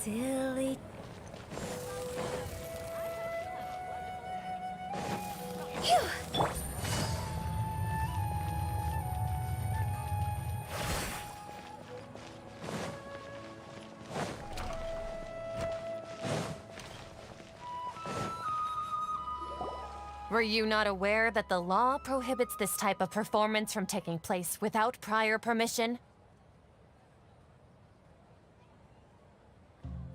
Silly. Phew. Were you not aware that the law prohibits this type of performance from taking place without prior permission?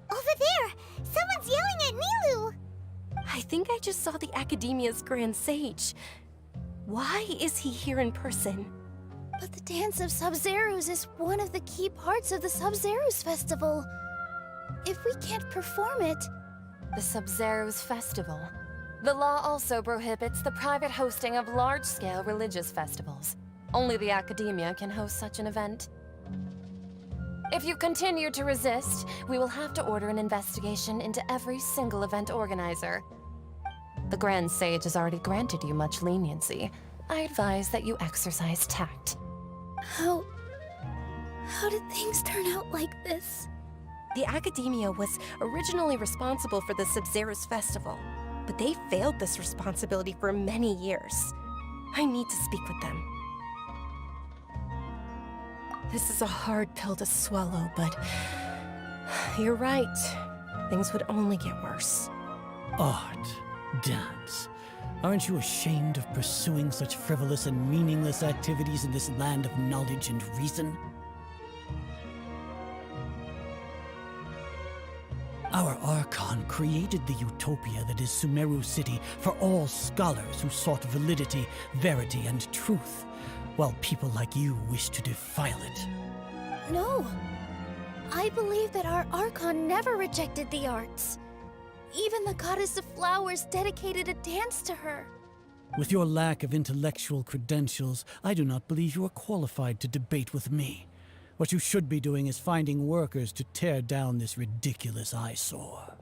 Over there! Someone's yelling at Nilu! I think I just saw the Academia's Grand Sage. Why is he here in person? But the Dance of Sub-Zerus is one of the key parts of the Sub-Zerus Festival. If we can't perform it... The Sub-Zerus Festival. The law also prohibits the private hosting of large-scale religious festivals. Only the Academia can host such an event. If you continue to resist, we will have to order an investigation into every single event organizer. The Grand Sage has already granted you much leniency. I advise that you exercise tact. How did things turn out like this? The Academia was originally responsible for the Sub-Zerus Festival, but they failed this responsibility for many years. I need to speak with them. This is a hard pill to swallow, but you're right. Things would only get worse. Art, dance. Aren't you ashamed of pursuing such frivolous and meaningless activities in this land of knowledge and reason? Our Archon created the utopia that is Sumeru City for all scholars who sought validity, verity, and truth, while people like you wish to defile it. No. I believe that our Archon never rejected the arts. Even the goddess of flowers dedicated a dance to her. With your lack of intellectual credentials, I do not believe you are qualified to debate with me. What you should be doing is finding workers to tear down this ridiculous eyesore.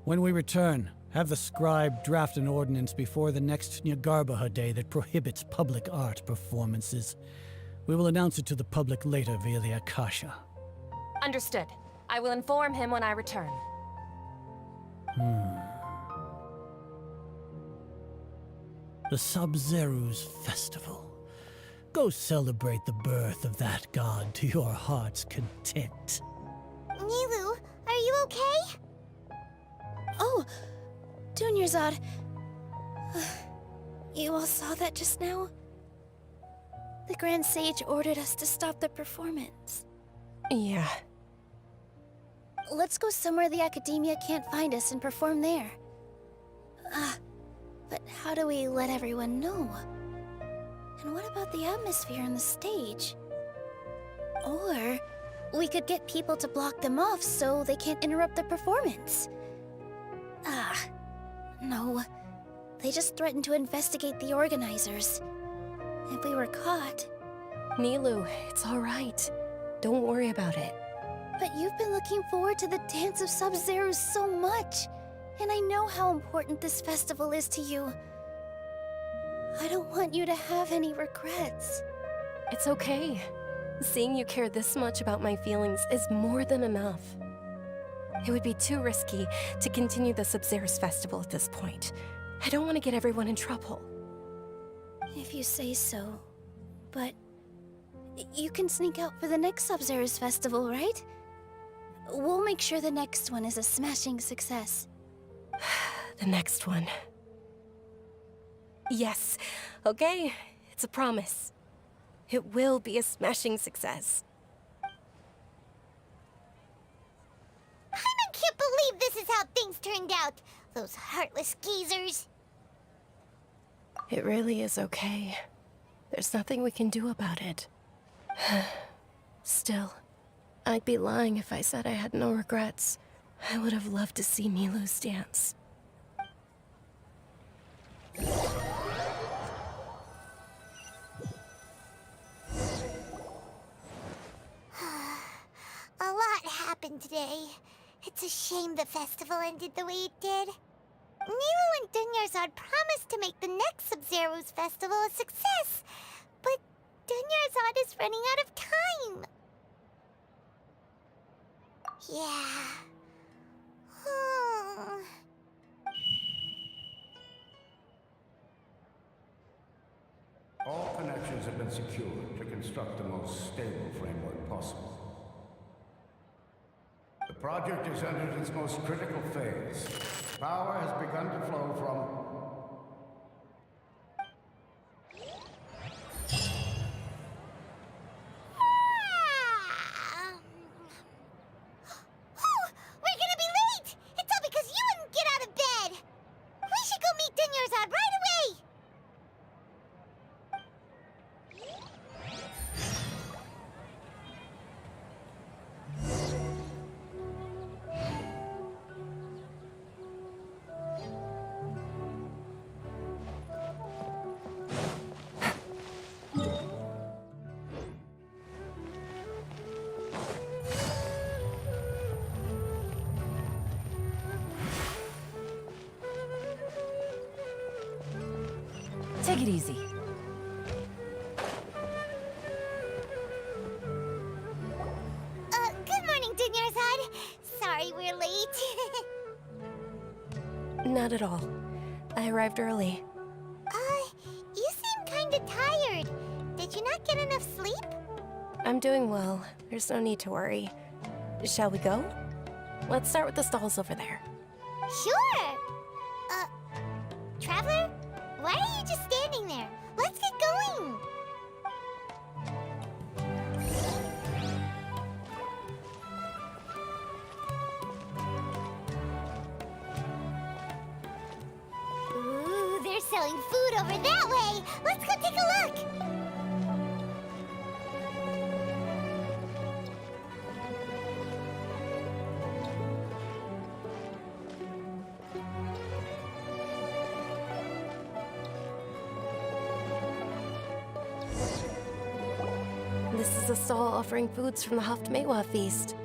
When we return, have the scribe draft an ordinance before the next Nyargarbaha Day that prohibits public art performances. We will announce it to the public later via the Akasha. Understood. I will inform him when I return. The Sub-Zerus Festival. Go celebrate the birth of that god to your heart's content. Nilu, are you okay? Oh, Dunyarzad. You all saw that just now? The Grand Sage ordered us to stop the performance. Yeah. Let's go somewhere the Academia can't find us and perform there. But how do we let everyone know? And what about the atmosphere on the stage? Or we could get people to block them off so they can't interrupt the performance. No. They just threatened to investigate the organizers. If we were caught... Nilu, it's all right. Don't worry about it. But you've been looking forward to the Dance of Sub-Zerus so much. And I know how important this festival is to you. I don't want you to have any regrets. It's okay. Seeing you care this much about my feelings is more than enough. It would be too risky to continue the Sub-Zerus Festival at this point. I don't want to get everyone in trouble. If you say so. But you can sneak out for the next Sub-Zerus Festival, right? We'll make sure the next one is a smashing success. The next one. Yes. Okay. It's a promise. It will be a smashing success. I can't believe this is how things turned out. Those heartless geezers. It really is okay. There's nothing we can do about it. Still, I'd be lying if I said I had no regrets. I would have loved to see Nilu's dance. A lot happened today. It's a shame the festival ended the way it did. Nilu and Dunyarzad promised to make the next Sub-Zerus festival a success, but Dunyarzad is running out of time. Yeah. All connections have been secured to construct the most stable framework possible. The project has entered its most critical phase. Power has begun to flow from... We're gonna be late! It's all because you wouldn't get out of bed! We should go meet Dunyarzad right away! Take it easy. Good morning, Dunyarzad. Sorry we're late. Not at all. I arrived early. You seem kinda tired. Did you not get enough sleep? I'm doing well. There's no need to worry. Shall we go? Let's start with the stalls over there. Sure! Traveler? Why are you just standing there? Let's get going! Ooh, they're selling food over that way! Let's go take a look! This is a stall offering foods from the Haftmewa feast.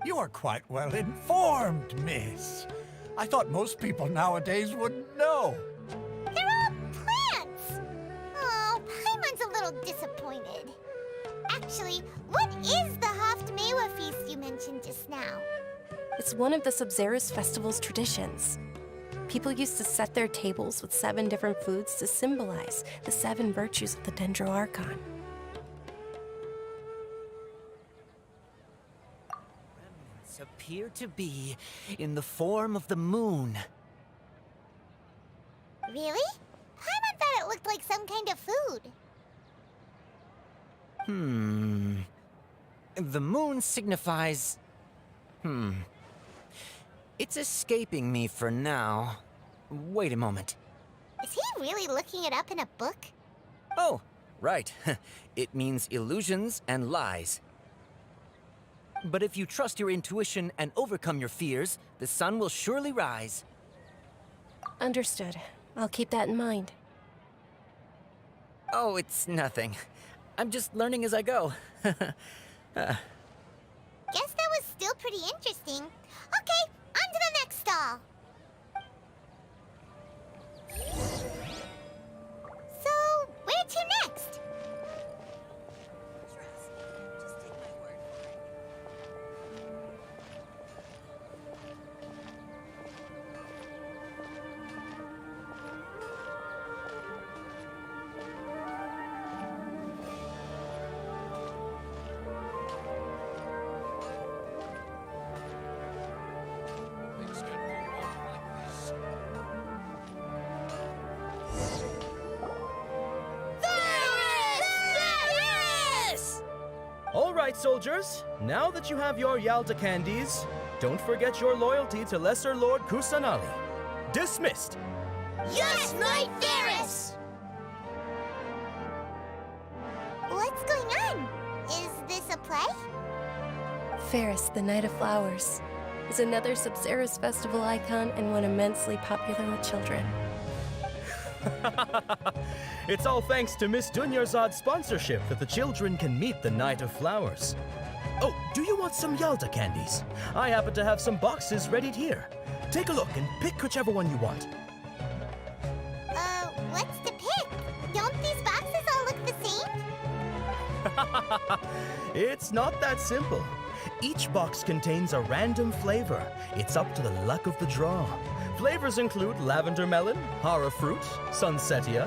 You are quite well informed, miss. I thought most people nowadays would know. They're all plants! Oh, Paimon's a little disappointed. Actually, what is the Haftmewa feast you mentioned just now? It's one of the Sabzerus festival's traditions. People used to set their tables with 7 different foods to symbolize the 7 virtues of the Dendro Archon. Appear to be in the form of the moon. Really? Paimon thought it looked like some kind of food. The moon signifies... It's escaping me for now. Wait a moment. Is he really looking it up in a book? Oh, right. It means illusions and lies. But if you trust your intuition and overcome your fears, the sun will surely rise. Understood. I'll keep that in mind. Oh, it's nothing. I'm just learning as I go. Guess that was still pretty interesting. Okay, on to the next stall. So, where to next? All right, soldiers. Now that you have your Yalta candies, don't forget your loyalty to Lesser Lord Kusanali. Dismissed. Yes, Knight Varys! What's going on? Is this a play? Ferris, the Knight of Flowers, is another Sabzerus festival icon and one immensely popular with children. It's all thanks to Miss Dunyarzad's sponsorship that the children can meet the Knight of Flowers. Oh, do you want some Yalta candies? I happen to have some boxes ready here. Take a look and pick whichever one you want. What's to pick? Don't these boxes all look the same? It's not that simple. Each box contains a random flavor. It's up to the luck of the draw. Flavors include lavender melon, hara fruit, sunsetia,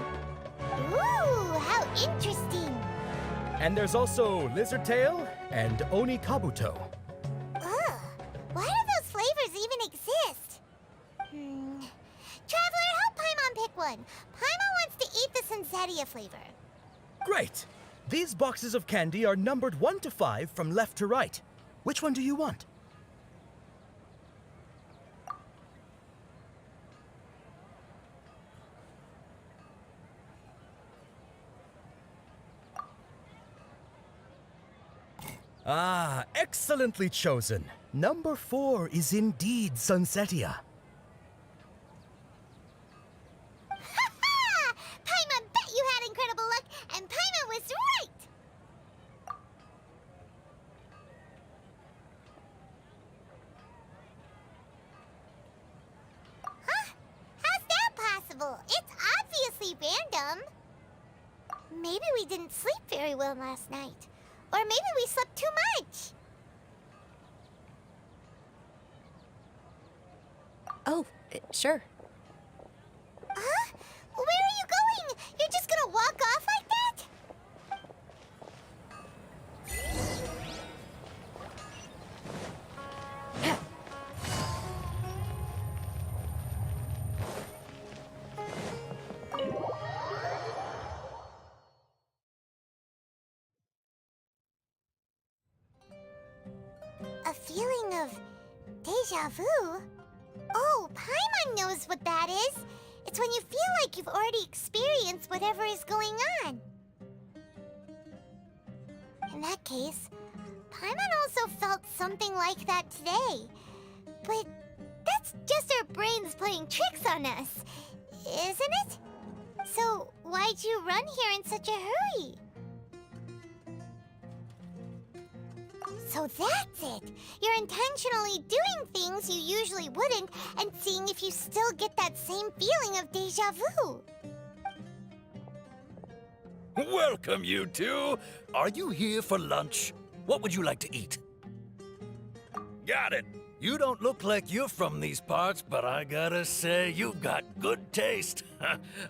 Ooh, how interesting. and there's also lizard tail and oni kabuto. Ugh, why do those flavors even exist? Traveler, help Paimon pick one. Paimon wants to eat the Sunsetia flavor. Great! These boxes of candy are numbered 1 to 5 from left to right. Which one do you want? Ah, excellently chosen. Number 4 is indeed Sunsetia. Ha! Paimon bet you had incredible luck, and Paimon was right! Huh? How's that possible? It's obviously random. Maybe we didn't sleep very well last night. Or maybe we slept too much. Oh, sure. Huh? Where are you going? You're just gonna walk off like that? A feeling of deja vu? Oh, Paimon knows what that is. It's when you feel like you've already experienced whatever is going on. In that case, Paimon also felt something like that today. But that's just our brains playing tricks on us, isn't it? So why'd you run here in such a hurry? So that's it! You're intentionally doing things you usually wouldn't and seeing if you still get that same feeling of deja vu. Welcome, you two. Are you here for lunch? What would you like to eat? Got it. You don't look like you're from these parts, but I gotta say, you've got good taste.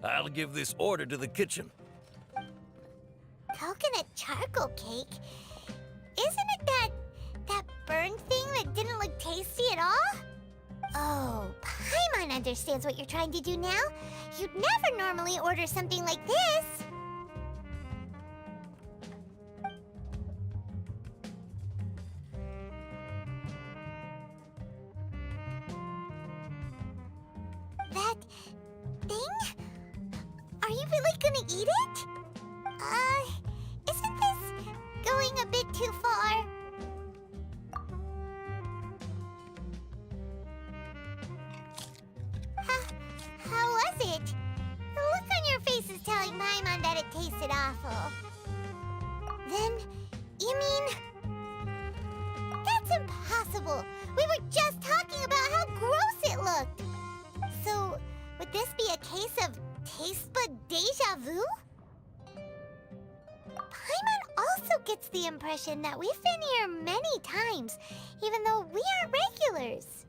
I'll give this order to the kitchen. Coconut charcoal cake? Isn't it that burned thing that didn't look tasty at all? Oh, Paimon understands what you're trying to do now. You'd never normally order something like this. That thing? Are you really gonna eat it? Isn't this going a bit too far? How was it? The look on your face is telling Paimon that it tasted awful. Then, you mean... That's impossible! We were just talking about how gross it looked! So, would this be a case of taste bud deja vu? Paimon also gets the impression that we've been here many times, even though we aren't regulars.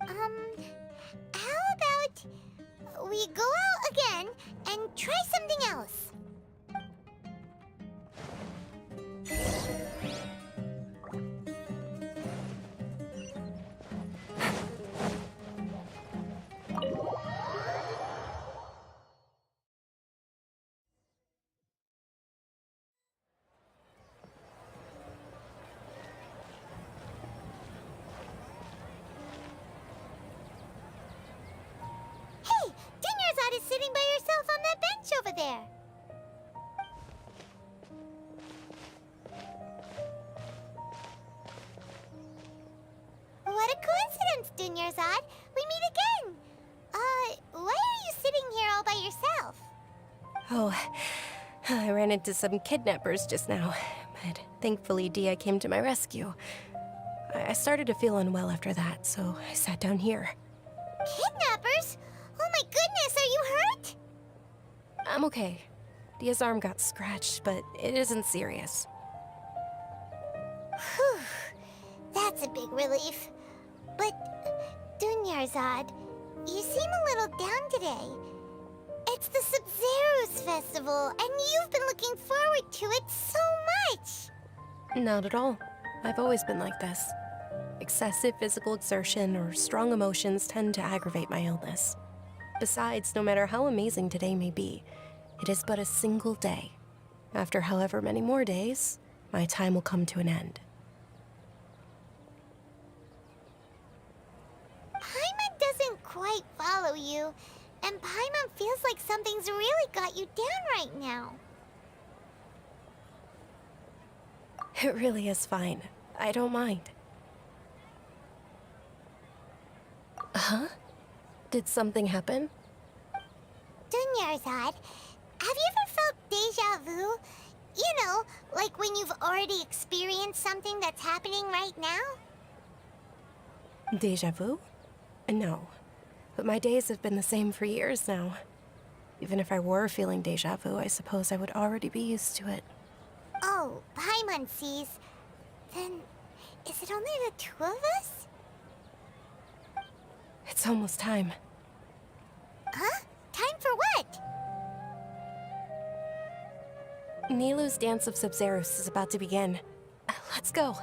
How about we go out again and try something else? Hey, Dinnersot is sitting by herself on that bench over there. What a coincidence, Dinnersot. We meet again. Why are you sitting here all by yourself? Oh, I ran into some kidnappers just now, but thankfully Dia came to my rescue. I started to feel unwell after that, so I sat down here. Kidnappers? Oh my goodness, are you hurt? I'm okay. Dia's arm got scratched, but it isn't serious. Whew. That's a big relief. But, Dunyarzad, you seem a little down today. It's the Sub-Zero's festival, and you've been looking forward to it so much! Not at all. I've always been like this. Excessive physical exertion or strong emotions tend to aggravate my illness. Besides, no matter how amazing today may be, it is but a single day. After however many more days, my time will come to an end. Paimon doesn't quite follow you, and Paimon feels like something's really got you down right now. It really is fine. I don't mind. Huh? Did something happen? Dunyarzad, have you ever felt deja vu? You know, like when you've already experienced something that's happening right now? Deja vu? No. But my days have been the same for years now. Even if I were feeling deja vu, I suppose I would already be used to it. Oh, Paimon sees. Then, is it only the two of us? It's almost time. Huh? Time for what? Nilou's Dance of Sub-Zeros is about to begin. Let's go.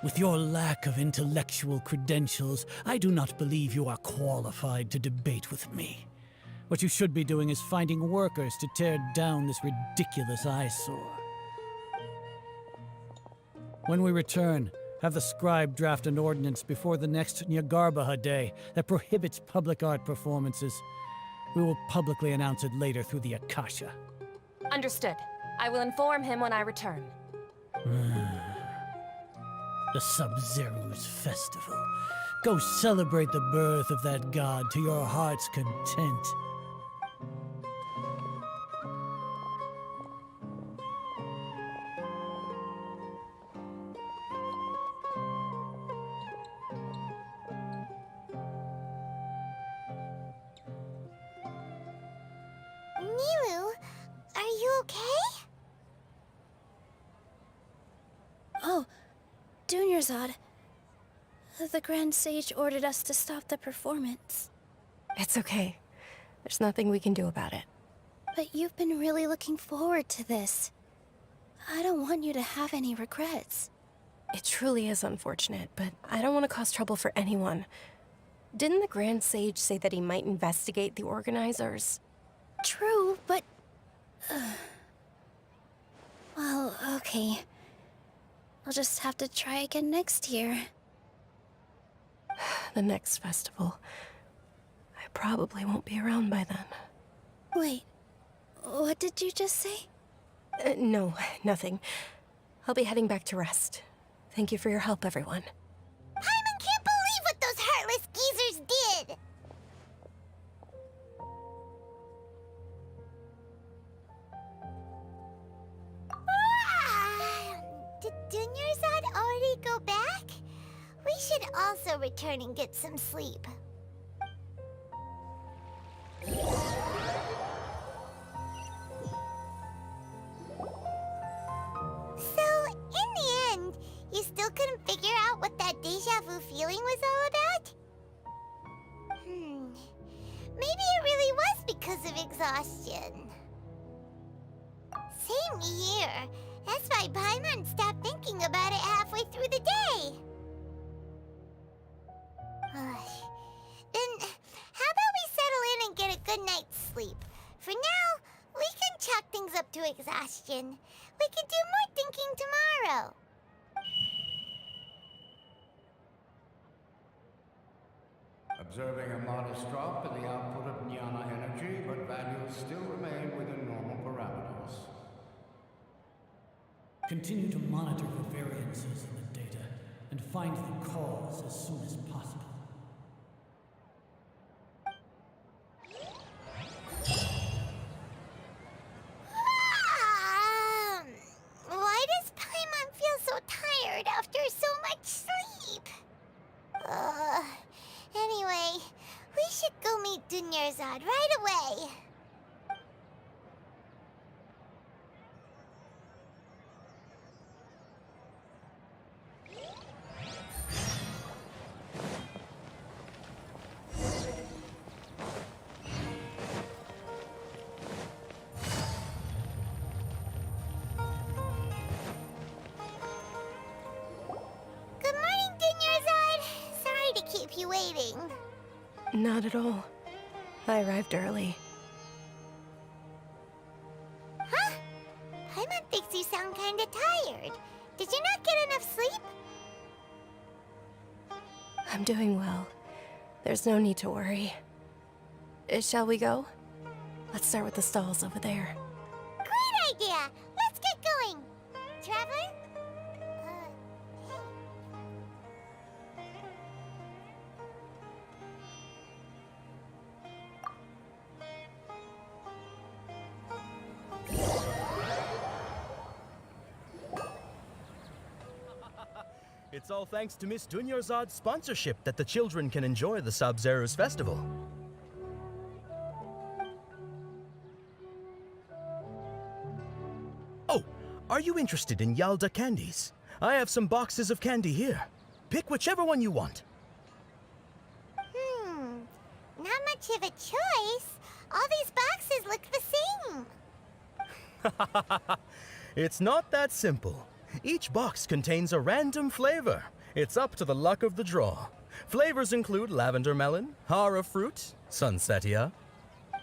With your lack of intellectual credentials, I do not believe you are qualified to debate with me. What you should be doing is finding workers to tear down this ridiculous eyesore. When we return, have the scribe draft an ordinance before the next Nyagarbha Day that prohibits public art performances. We will publicly announce it later through the Akasha. Understood. I will inform him when I return. The Sub-Zero's festival. Go celebrate the birth of that god to your heart's content. Nilou, are you okay? Oh, Dunyarzad. The Grand Sage ordered us to stop the performance. It's okay. There's nothing we can do about it. But you've been really looking forward to this. I don't want you to have any regrets. It truly is unfortunate, but I don't want to cause trouble for anyone. Didn't the Grand Sage say that he might investigate the organizers? True, but... well, okay. I'll just have to try again next year. The next festival. I probably won't be around by then. Wait, what did you just say? No, nothing. I'll be heading back to rest. Thank you for your help, everyone. Paimon can't believe what those heartless geezers did! Did Dunyarzad already go back? We should also return and get some sleep. So, in the end, you still couldn't figure out what that deja vu feeling was all about? Maybe it really was because of exhaustion. Same here. That's why Paimon stopped thinking about it halfway through the day. Then, how about we settle in and get a good night's sleep? For now, we can chalk things up to exhaustion. We can do more thinking tomorrow. Observing a modest drop in the output of jnana energy, but values still remain within normal parameters. Continue to monitor for variances in the data and find the cause as soon as possible. Dunyarzad right away. Good morning, Dunyarzad. Sorry to keep you waiting. Not at all. I arrived early. Huh? Paimon thinks you sound kinda tired. Did you not get enough sleep? I'm doing well. There's no need to worry. Shall we go? Let's start with the stalls over there. Great idea! Let's get going! Traveler? Hey. It's all thanks to Miss Dunyarzad's sponsorship that the children can enjoy the Sub-Zero's festival. Oh, are you interested in Yalda candies? I have some boxes of candy here. Pick whichever one you want. Not much of a choice. All these boxes look the same. It's not that simple. Each box contains a random flavor. It's up to the luck of the draw. Flavors include lavender melon, hara fruit, sunsetia,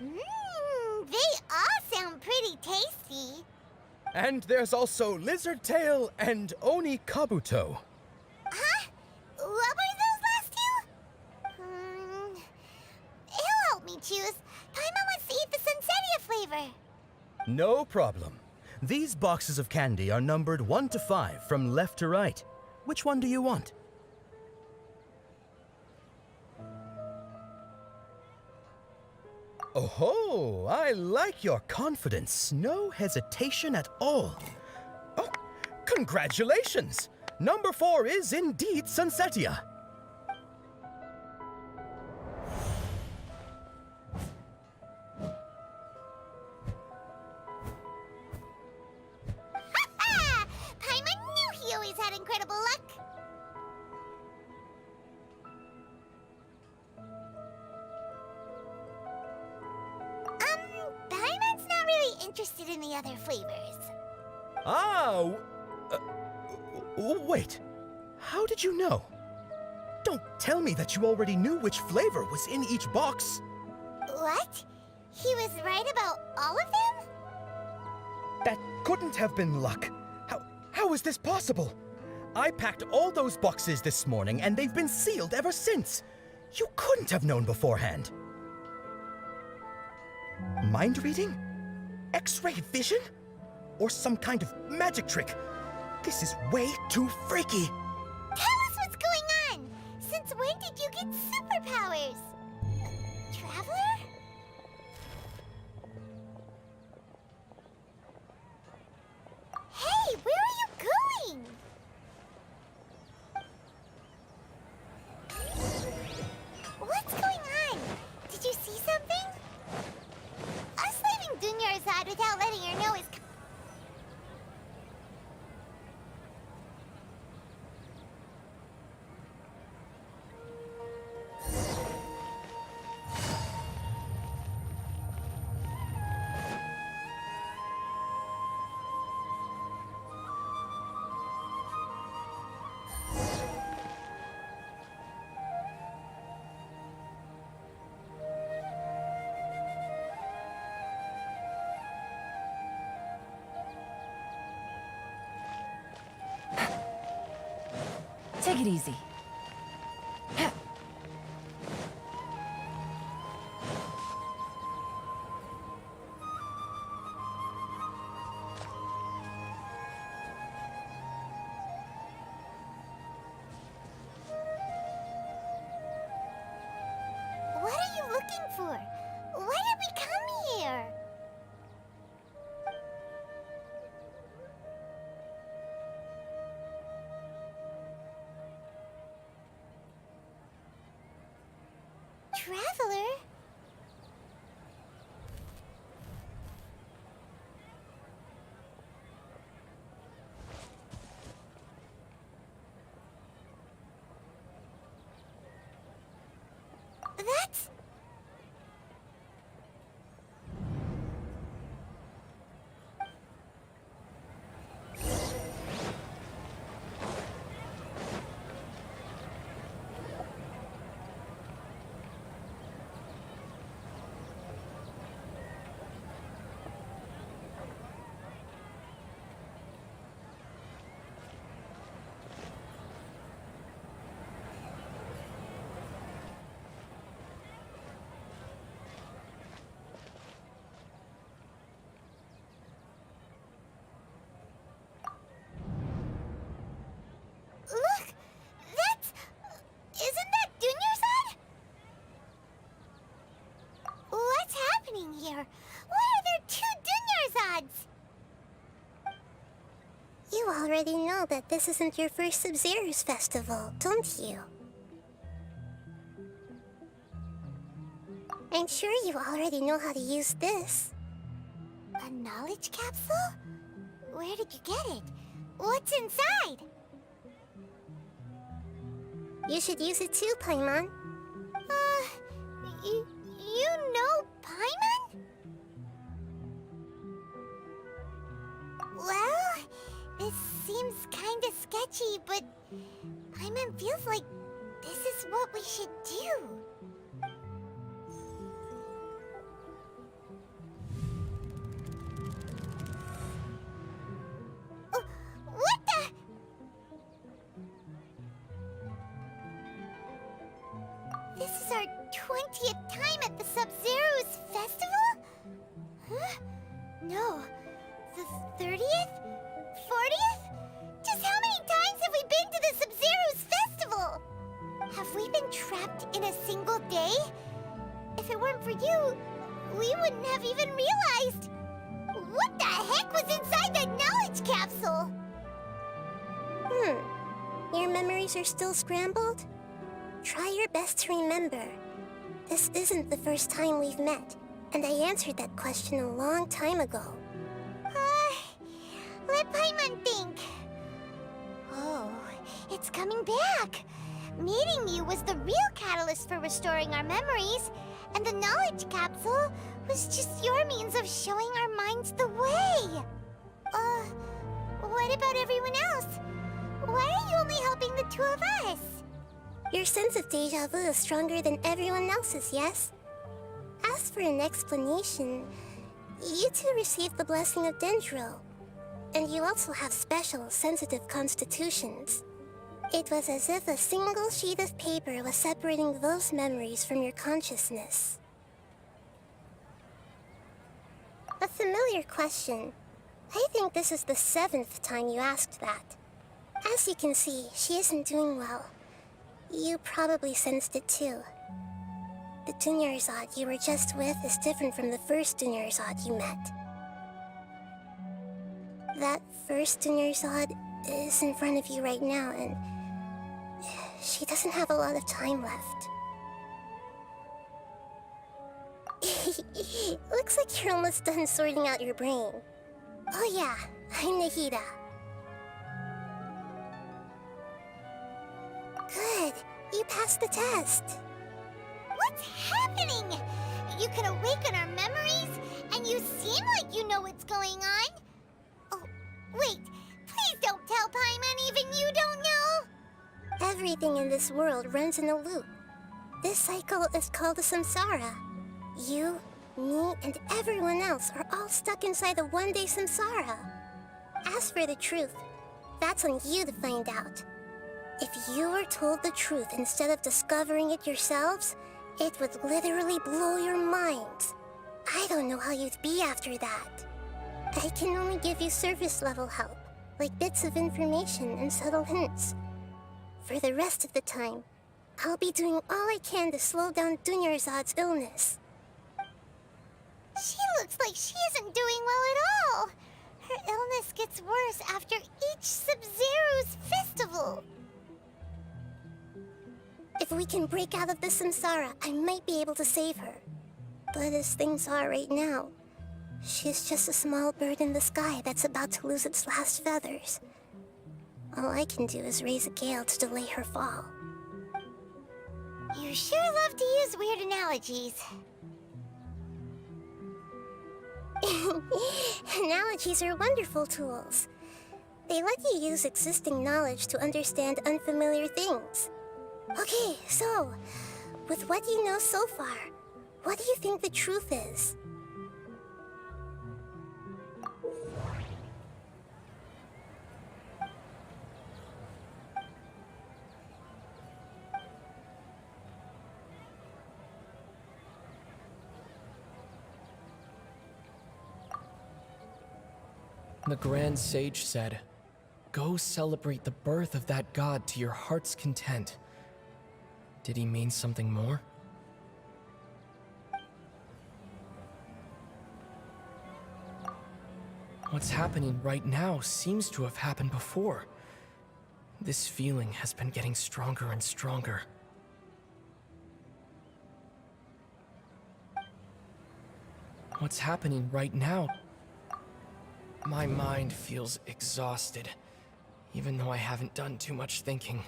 They all sound pretty tasty. and there's also lizard tail and oni kabuto. Huh? What were those last two? He'll help me choose. Paimon wants to eat the Sunsetia flavor. No problem. These boxes of candy are numbered 1 to 5 from left to right. Which one do you want? Oh, I like your confidence. No hesitation at all. Oh, congratulations! Number 4 is indeed Sunsetia. Ha! Paimon knew he always had incredible luck. Paimon's not really interested in the other flavors. Ah, wait. How did you know? Don't tell me that you already knew which flavor was in each box. What? He was right about all of them? That couldn't have been luck. How is this possible? I packed all those boxes this morning and they've been sealed ever since. You couldn't have known beforehand. Mind reading? X-ray vision? Or some kind of magic trick? This is way too freaky. Tell us what's going on! Since when did you get superpowers? Traveler? Hey, where are you going? What's going on? Did you see something? Us leaving Dunyarzad without letting her know is... Take it easy. What are you looking for? Why did we come here? Traveler? already know that this isn't your first Sub-Zero's festival, don't you? I'm sure you already know how to use this. A knowledge capsule? Where did you get it? What's inside? You should use it too, Paimon. You know Paimon? Well, this seems kinda sketchy, but Paimon feels like this is what we should do. What the? This is our 20th time at the Sub-Zero's festival? Huh? No. The 30th? 40th? Just how many times have we been to the Sub-Zero's festival? Have we been trapped in a single day? If it weren't for you, we wouldn't have even realized. What the heck was inside that knowledge capsule? Your memories are still scrambled? Try your best to remember. This isn't the first time we've met, and I answered that question a long time ago. Let Paimon think. Oh, it's coming back. Meeting you was the real catalyst for restoring our memories, and the knowledge capsule was just your means of showing our minds the way. What about everyone else? Why are you only helping the two of us? Your sense of déjà vu is stronger than everyone else's, yes? As for an explanation, you two received the blessing of Dendro, and you also have special, sensitive constitutions. It was as if a single sheet of paper was separating those memories from your consciousness. A familiar question. I think this is the 7th time you asked that. As you can see, she isn't doing well. You probably sensed it too. The Dunyarzad you were just with is different from the first Dunyarzad you met. That first Dunyarzad is in front of you right now, and she doesn't have a lot of time left. Looks like you're almost done sorting out your brain. Oh yeah, I'm Nahida. Good, you passed the test. What's happening? You can awaken our memories, and you seem like you know what's going on. Oh, wait, please don't tell Paimon even you don't know. Everything in this world runs in a loop. This cycle is called a samsara. You, me, and everyone else are all stuck inside a one-day samsara. As for the truth, that's on you to find out. If you were told the truth instead of discovering it yourselves, it would literally blow your minds. I don't know how you'd be after that. I can only give you surface-level help, like bits of information and subtle hints. For the rest of the time, I'll be doing all I can to slow down Dunyarzad's illness. She looks like she isn't doing well at all. Her illness gets worse after each Sub-Zero's festival. If we can break out of the samsara, I might be able to save her. But as things are right now, she's just a small bird in the sky that's about to lose its last feathers. All I can do is raise a gale to delay her fall. You sure love to use weird analogies. Analogies are wonderful tools. They let you use existing knowledge to understand unfamiliar things. Okay, so, with what you know so far, what do you think the truth is? The Grand Sage said, "Go celebrate the birth of that god to your heart's content." Did he mean something more? What's happening right now seems to have happened before. This feeling has been getting stronger and stronger. What's happening right now? My mind feels exhausted, even though I haven't done too much thinking.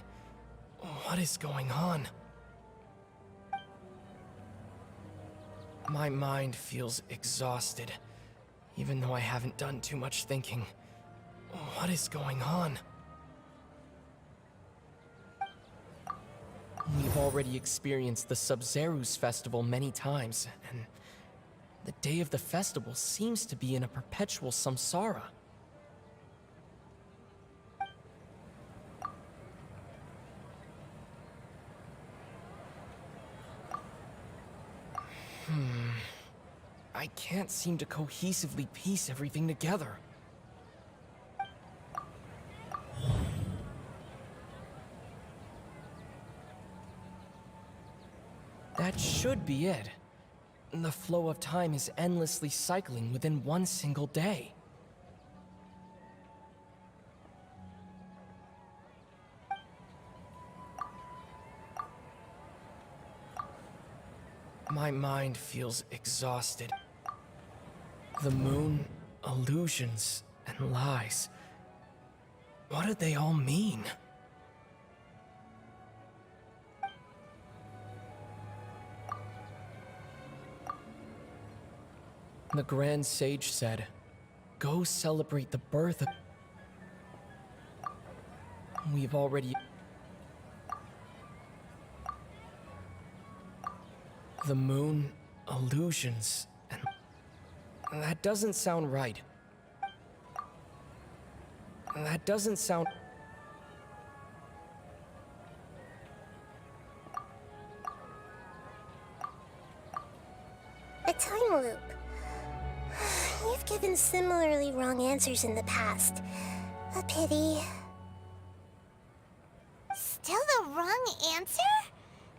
What is going on? My mind feels exhausted, even though I haven't done too much thinking. What is going on? We've already experienced the Sub-Zeru's festival many times, and the day of the festival seems to be in a perpetual samsara. I can't seem to cohesively piece everything together. That should be it. The flow of time is endlessly cycling within one single day. My mind feels exhausted. The moon, illusions, and lies. What do they all mean? The Grand Sage said, "Go celebrate the birth of..." We've already... The moon, illusions, and... That doesn't sound right. That doesn't sound... A time loop. You've given similarly wrong answers in the past. A pity. Still the wrong answer?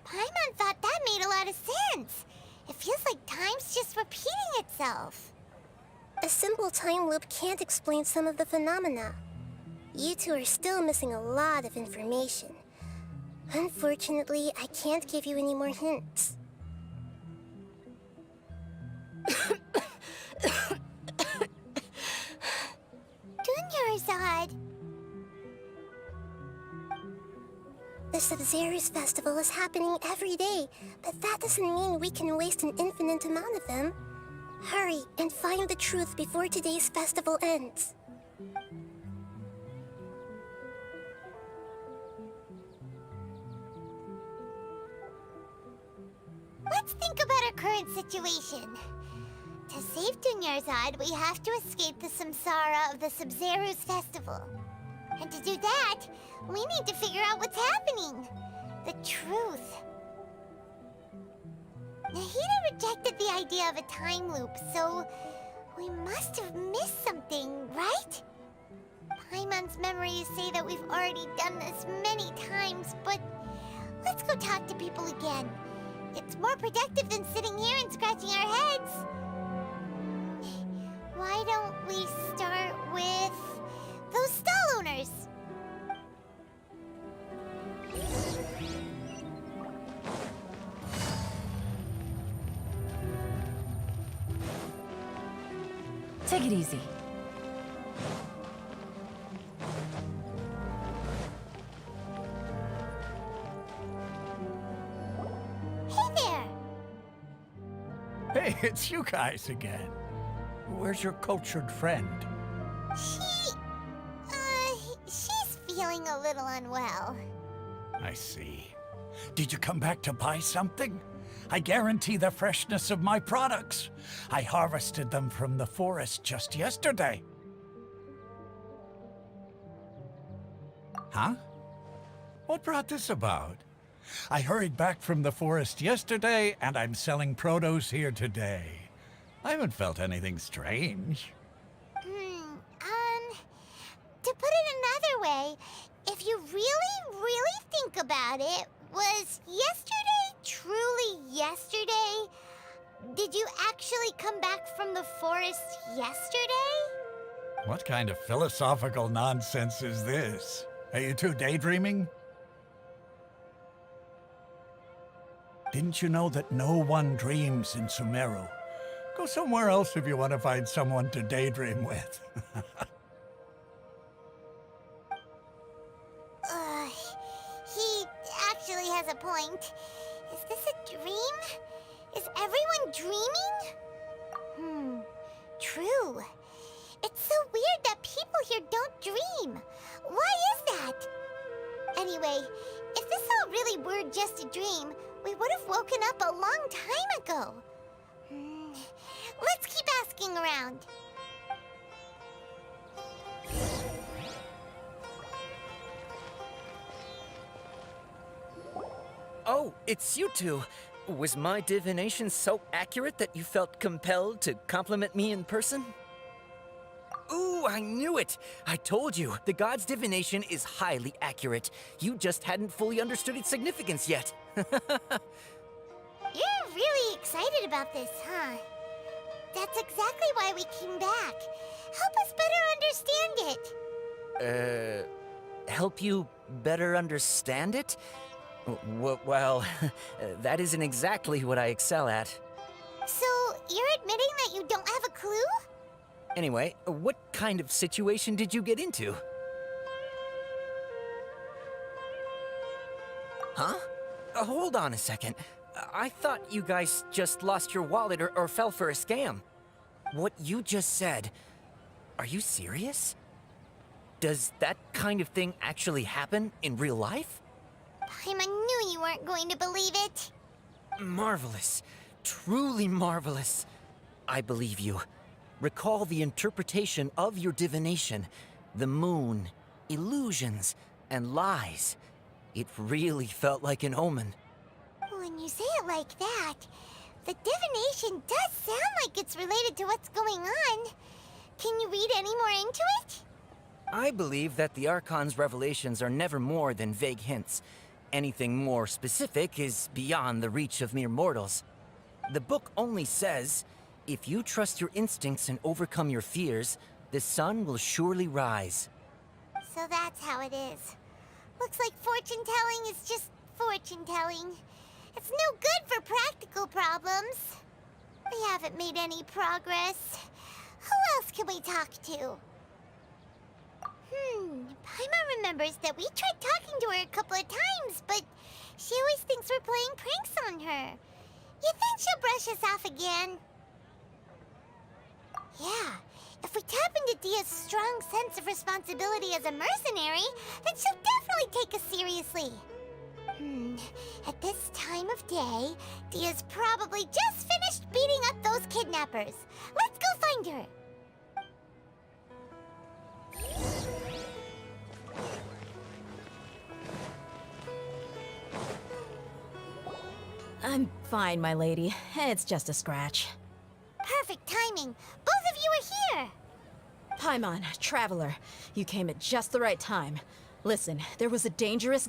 Paimon thought that made a lot of sense. It feels like time's just repeating itself. A simple time loop can't explain some of the phenomena. You two are still missing a lot of information. Unfortunately, I can't give you any more hints. Dunyarzad! The Sub-Zeru's festival is happening every day, but that doesn't mean we can waste an infinite amount of them. Hurry and find the truth before today's festival ends. Let's think about our current situation. To save Dunyarzad, we have to escape the samsara of the Sub-Zeru's festival. And to do that, we need to figure out what's happening. The truth. Nahida rejected the idea of a time loop, so we must have missed something, right? Paimon's memories say that we've already done this many times, but let's go talk to people again. It's more productive than sitting here and scratching our heads. Why don't we start with those stall owners? Take it easy. Hey there! Hey, it's you guys again. Where's your cultured friend? She's feeling a little unwell. I see. Did you come back to buy something? I guarantee the freshness of my products. I harvested them from the forest just yesterday. Huh? What brought this about? I hurried back from the forest yesterday, and I'm selling produce here today. I haven't felt anything strange. To put it another way, if you really think about it, was yesterday truly yesterday? Did you actually come back from the forest yesterday? What kind of philosophical nonsense is this? Are you two daydreaming? Didn't you know that no one dreams in Sumeru? Go somewhere else if you want to find someone to daydream with. He actually has a point. Is this a dream? Is everyone dreaming? True. It's so weird that people here don't dream. Why is that? Anyway, if this all really were just a dream, we would have woken up a long time ago. Let's keep asking around. Oh, it's you two. Was my divination so accurate that you felt compelled to compliment me in person? Ooh, I knew it! I told you, the god's divination is highly accurate. You just hadn't fully understood its significance yet. You're really excited about this, huh? That's exactly why we came back. Help us better understand it. Help you better understand it? Well, that isn't exactly what I excel at. So, you're admitting that you don't have a clue? Anyway, what kind of situation did you get into? Huh? Hold on a second. I thought you guys just lost your wallet or fell for a scam. What you just said, are you serious? Does that kind of thing actually happen in real life? Paimon knew you weren't going to believe it. Marvelous. Truly marvelous. I believe you. Recall the interpretation of your divination. The moon, illusions, and lies. It really felt like an omen. When you say it like that, the divination does sound like it's related to what's going on. Can you read any more into it? I believe that the Archon's revelations are never more than vague hints. Anything more specific is beyond the reach of mere mortals. The book only says, if you trust your instincts and overcome your fears, the sun will surely rise. So that's how it is. Looks like fortune-telling is just fortune-telling. It's no good for practical problems. We haven't made any progress. Who else can we talk to? Paimon remembers that we tried talking to her a couple of times, but she always thinks we're playing pranks on her. You think she'll brush us off again? Yeah, if we tap into Dia's strong sense of responsibility as a mercenary, then she'll definitely take us seriously. At this time of day, Dia's probably just finished beating up those kidnappers. Let's go find her. I'm fine, my lady. It's just a scratch. Perfect timing. Both of you are here. Paimon, Traveler, you came at just the right time. Listen, there was a dangerous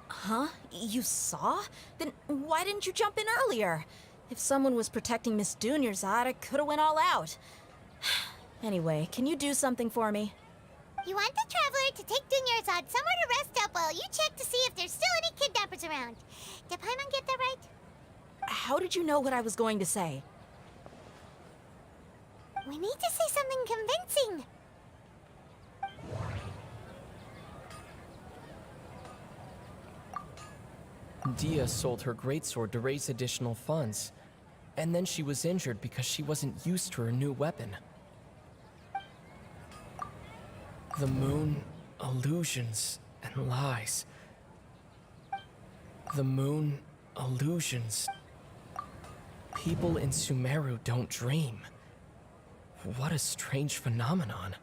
Huh? You saw? Then why didn't you jump in earlier? If someone was protecting Miss Dunyarzad, I could have went all out. Anyway, can you do something for me? You want the Traveler to take Dunyarzad somewhere to rest up while you check to see if there's still any kidnappers around. Did Paimon get that right? How did you know what I was going to say? We need to say something convincing. Dia sold her greatsword to raise additional funds. And then she was injured because she wasn't used to her new weapon. The moon, illusions, and lies. The moon, illusions. People in Sumeru don't dream. What a strange phenomenon.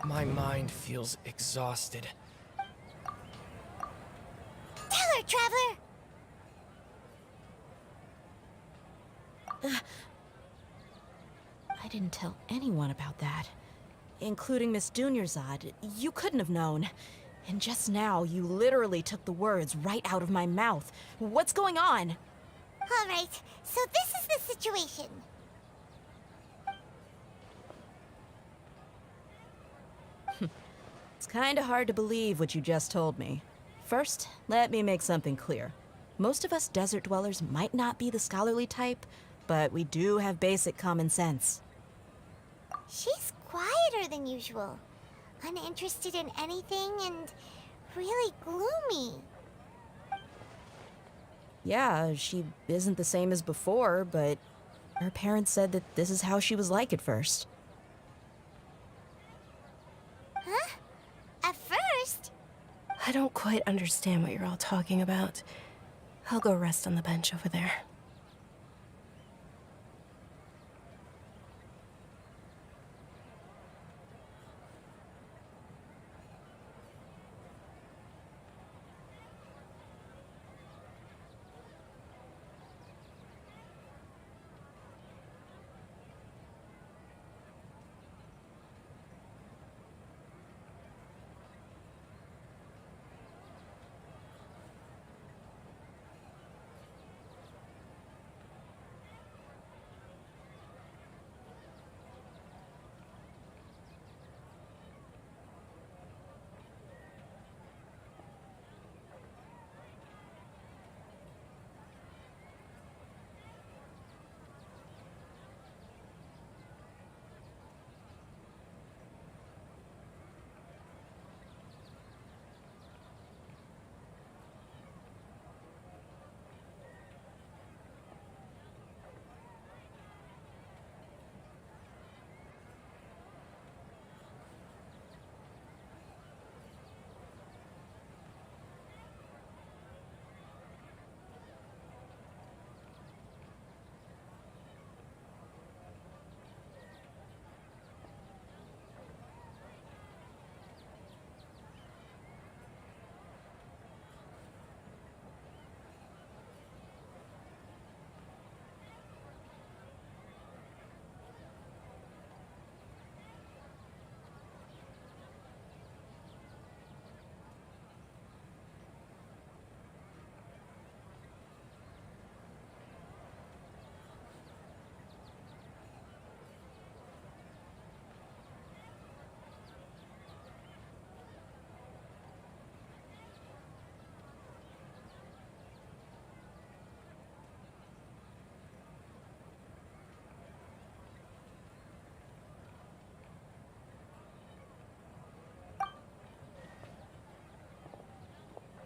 My mind feels exhausted. Tell her, Traveler! I didn't tell anyone about that. Including Miss Dunyarzad. You couldn't have known. And just now, you literally took the words right out of my mouth. What's going on? Alright, so this is the situation. It's kinda hard to believe what you just told me. First, let me make something clear. Most of us desert dwellers might not be the scholarly type, but we do have basic common sense. She's quieter than usual, uninterested in anything, and really gloomy. Yeah, she isn't the same as before, but her parents said that this is how she was like at first. Huh? At first? I don't quite understand what you're all talking about. I'll go rest on the bench over there.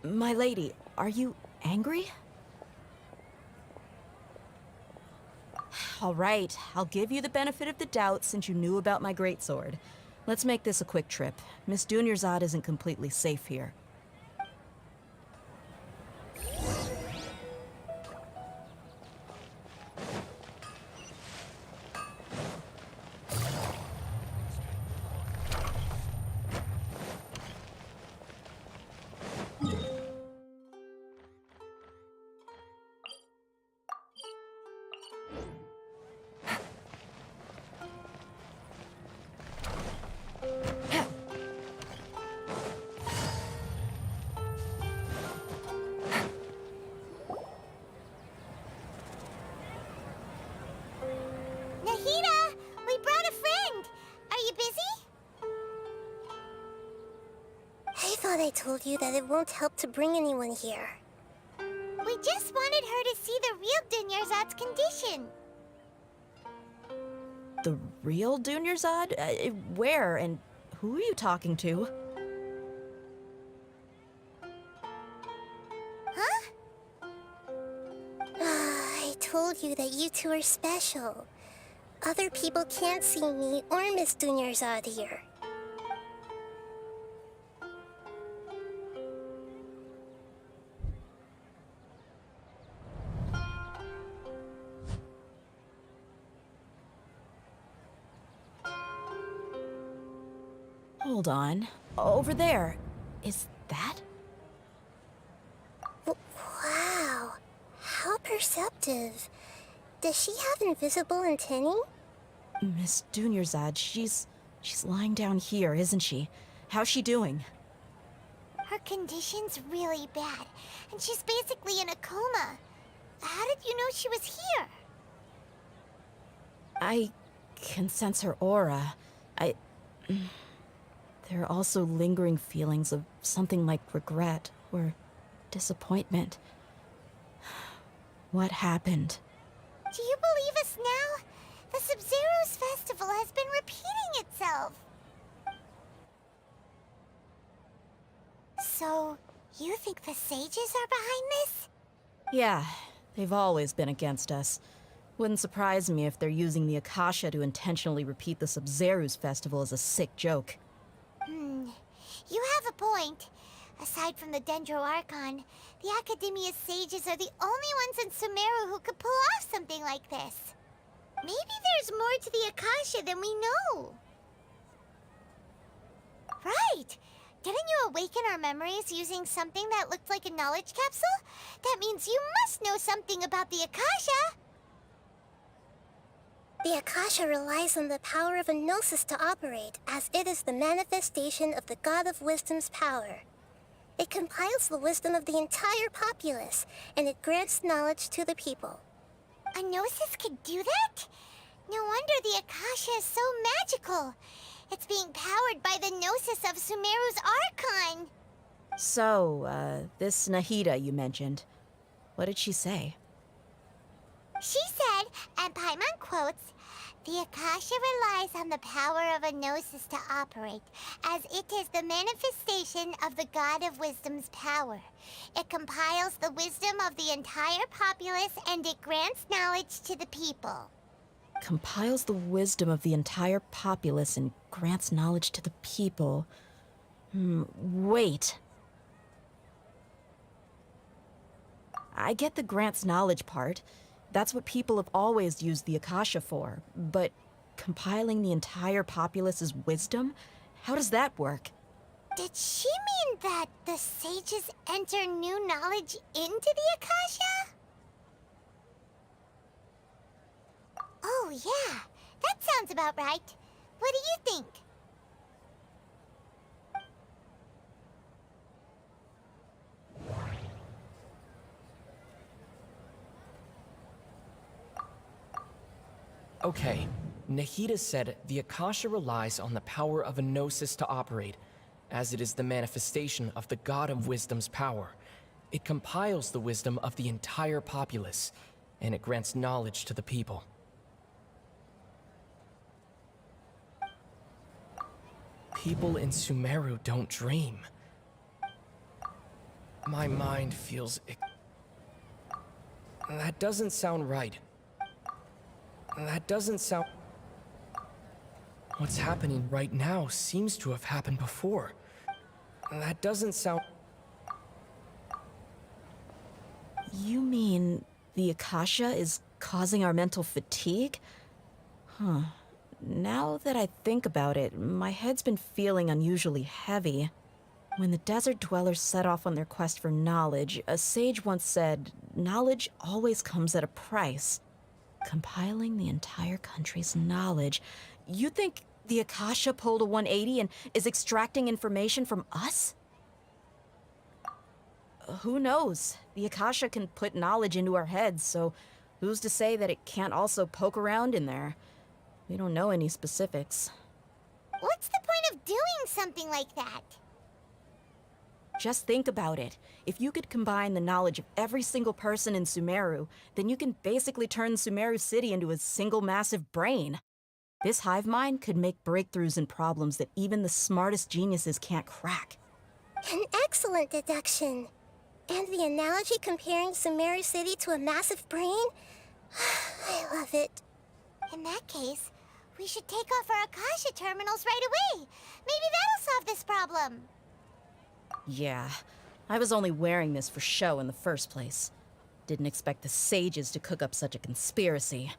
My lady, are you angry? All right, I'll give you the benefit of the doubt since you knew about my greatsword. Let's make this a quick trip. Miss Dunyarzad isn't completely safe here. Nahida! We brought a friend! Are you busy? I thought I told you that it won't help to bring anyone here. We just wanted her to see the real Dunyarzad's condition. The real Dunyarzad? Where and who are you talking to? Huh? I told you that you two are special. Other people can't see me or Miss Dunyarzad here. Hold on. Over there. Is that? Wow. How perceptive. Does she have invisible antennae? Miss Dunyarzad, she's lying down here, isn't she? How's she doing? Her condition's really bad, and she's basically in a coma. How did you know she was here? I can sense her aura. There are also lingering feelings of something like regret or disappointment. What happened? Do you believe us now? The Sub-Zero's festival has been repeating itself. So, you think the sages are behind this? Yeah, they've always been against us. Wouldn't surprise me if they're using the Akasha to intentionally repeat the Sub-Zero's festival as a sick joke. You have a point. Aside from the Dendro Archon, the Academia's sages are the only ones in Sumeru who could pull off something like this. Maybe there's more to the Akasha than we know. Right! Didn't you awaken our memories using something that looked like a knowledge capsule? That means you must know something about the Akasha! The Akasha relies on the power of a gnosis to operate, as it is the manifestation of the God of Wisdom's power. It compiles the wisdom of the entire populace, and it grants knowledge to the people. A gnosis could do that? No wonder the Akasha is so magical. It's being powered by the gnosis of Sumeru's Archon. So, this Nahida you mentioned, what did she say? She said, and Paimon quotes, "The Akasha relies on the power of a gnosis to operate, as it is the manifestation of the God of Wisdom's power. It compiles the wisdom of the entire populace and it grants knowledge to the people." Compiles the wisdom of the entire populace and grants knowledge to the people. Wait. I get the grants knowledge part. That's what people have always used the Akasha for. But compiling the entire populace's wisdom? How does that work? Did she mean that the sages enter new knowledge into the Akasha? Oh yeah, that sounds about right. What do you think? Okay, Nahida said the Akasha relies on the power of a gnosis to operate, as it is the manifestation of the God of Wisdom's power. It compiles the wisdom of the entire populace, and it grants knowledge to the people. People in Sumeru don't dream. My mind feels... That doesn't sound right. That doesn't sound... What's happening right now seems to have happened before. That doesn't sound... You mean the Akasha is causing our mental fatigue? Huh. Now that I think about it, my head's been feeling unusually heavy. When the desert dwellers set off on their quest for knowledge, a sage once said, "Knowledge always comes at a price." Compiling the entire country's knowledge. You think the Akasha pulled a 180 and is extracting information from us? Who knows? The Akasha can put knowledge into our heads, so who's to say that it can't also poke around in there? We don't know any specifics. What's the point of doing something like that? Just think about it. If you could combine the knowledge of every single person in Sumeru, then you can basically turn Sumeru City into a single massive brain. This hive mind could make breakthroughs in problems that even the smartest geniuses can't crack. An excellent deduction. And the analogy comparing Sumeru City to a massive brain? I love it. In that case, we should take off our Akasha terminals right away. Maybe that'll solve this problem. Yeah, I was only wearing this for show in the first place. Didn't expect the sages to cook up such a conspiracy.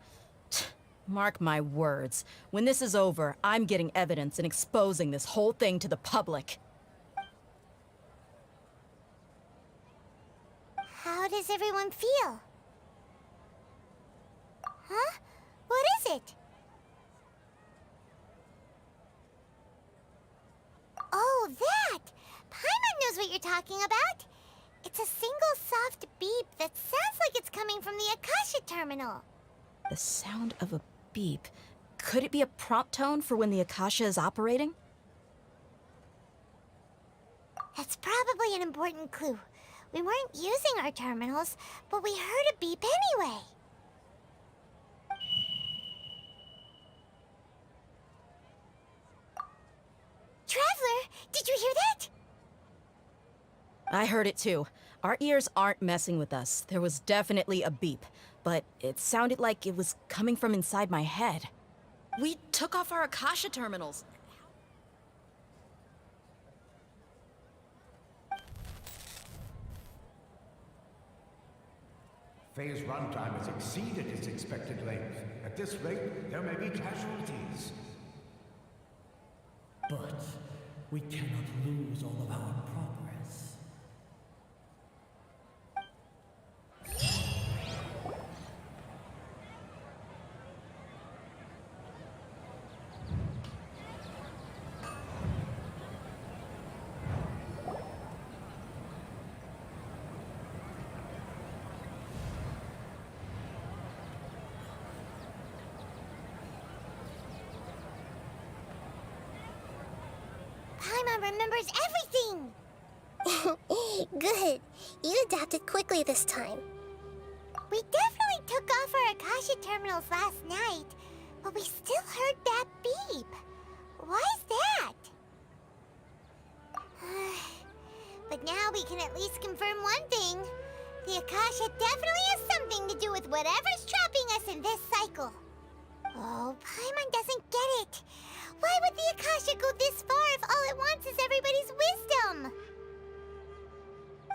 Mark my words, when this is over, I'm getting evidence and exposing this whole thing to the public. How does everyone feel? Huh? What is it? Oh, that! Paimon knows what you're talking about. It's a single soft beep that sounds like it's coming from the Akasha terminal. The sound of a beep. Could it be a prompt tone for when the Akasha is operating? That's probably an important clue. We weren't using our terminals, but we heard a beep anyway. Traveler, did you hear that? I heard it too. Our ears aren't messing with us. There was definitely a beep, but it sounded like it was coming from inside my head. We took off our Akasha terminals. Phase runtime has exceeded its expected length. At this rate, there may be casualties. But we cannot lose all of our progress. Paimon remembers everything! Good. You adapted quickly this time. We definitely took off our Akasha terminals last night, but we still heard that beep. Why is that? But now we can at least confirm one thing. The Akasha definitely has something to do with whatever's trapping us in this cycle. Oh, Paimon doesn't get it. Why would the Akasha go this far if all it wants is everybody's wisdom?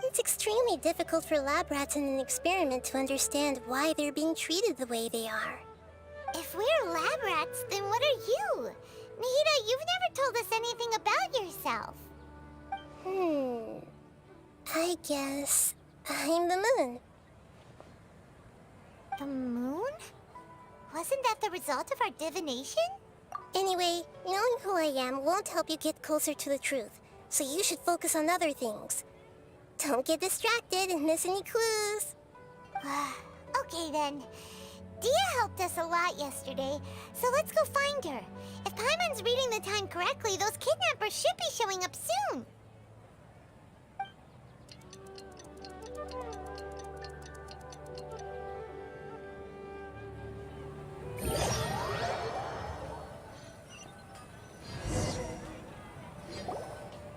It's extremely difficult for lab rats in an experiment to understand why they're being treated the way they are. If we're lab rats, then what are you? Nahida, you've never told us anything about yourself. I guess I'm the moon. The moon? Wasn't that the result of our divination? Anyway, knowing who I am won't help you get closer to the truth, so you should focus on other things. Don't get distracted and miss any clues. Okay then. Dia helped us a lot yesterday, so let's go find her. If Paimon's reading the time correctly, those kidnappers should be showing up soon.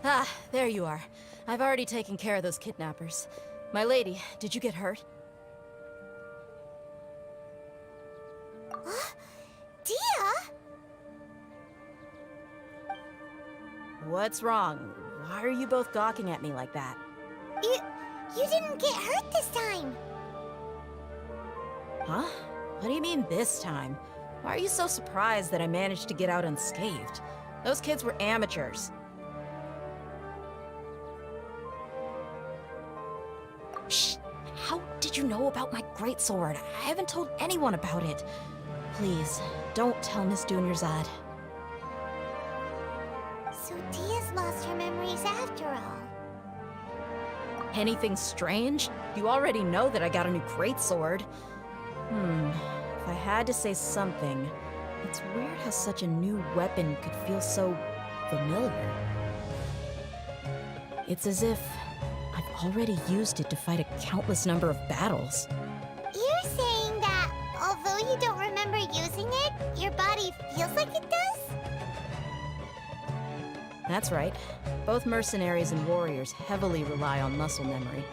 Ah, there you are. I've already taken care of those kidnappers. My lady, did you get hurt? Dia? What's wrong? Why are you both gawking at me like that? You didn't get hurt this time. Huh? What do you mean this time? Why are you so surprised that I managed to get out unscathed? Those kids were amateurs. Shh! How did you know about my greatsword? I haven't told anyone about it. Please, don't tell Miss Dunyarzad. So Dia's lost her memories after all. Anything strange? You already know that I got a new greatsword. If I had to say something, it's weird how such a new weapon could feel so familiar. It's as if I've already used it to fight a countless number of battles. You're saying that although you don't remember using it, your body feels like it does? That's right. Both mercenaries and warriors heavily rely on muscle memory.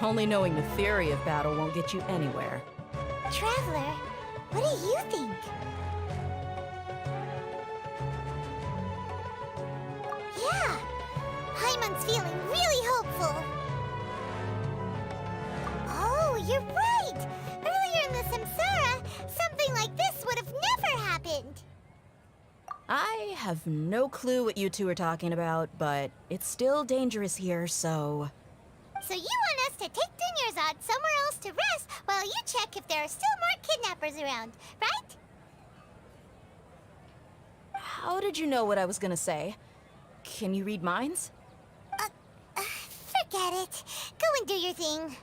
Only knowing the theory of battle won't get you anywhere. Traveler, what do you think? Yeah, Paimon's feeling really hopeful. Oh, you're right! Earlier in the Samsara, something like this would have never happened. I have no clue what you two are talking about, but it's still dangerous here, so... So you want us to take Dunyarzad somewhere else to rest while you check if there are still more kidnappers around, right? How did you know what I was gonna say? Can you read minds? Forget it. it. Go and do your thing.